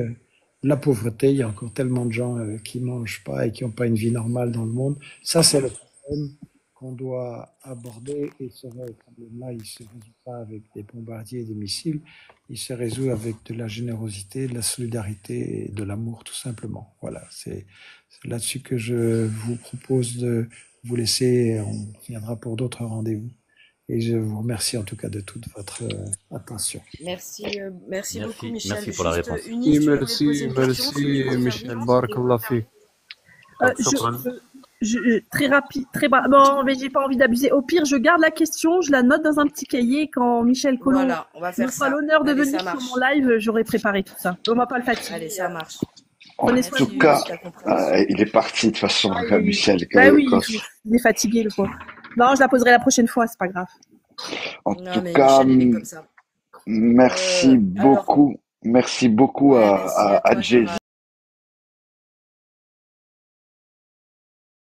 Speaker 2: La pauvreté, il y a encore tellement de gens qui mangent pas et qui n'ont pas une vie normale dans le monde. Ça, c'est le problème qu'on doit aborder. Et ce problème-là, il ne se résout pas avec des bombardiers et des missiles. Il se résout avec de la générosité, de la solidarité et de l'amour, tout simplement. Voilà, c'est là-dessus que je vous propose de vous laisser. On viendra pour d'autres rendez-vous. Et je vous remercie en tout cas de toute votre attention.
Speaker 3: Merci beaucoup, Michel.
Speaker 15: Merci pour la réponse.
Speaker 14: Merci, Michel. Barakallah fik.
Speaker 9: Très rapide, bon, mais j'ai pas envie d'abuser. Au pire, je garde la question, je la note dans un petit cahier quand Michel Collomb me fera l'honneur de venir sur mon live, j'aurai préparé tout ça. On va pas le fatiguer.
Speaker 3: Allez, ça marche.
Speaker 1: En tout cas, il est parti de toute façon, Michel.
Speaker 9: Bah oui, il est fatigué, le pauvre. Non, je la poserai la prochaine fois, c'est pas grave.
Speaker 1: En tout cas, merci beaucoup à Jay.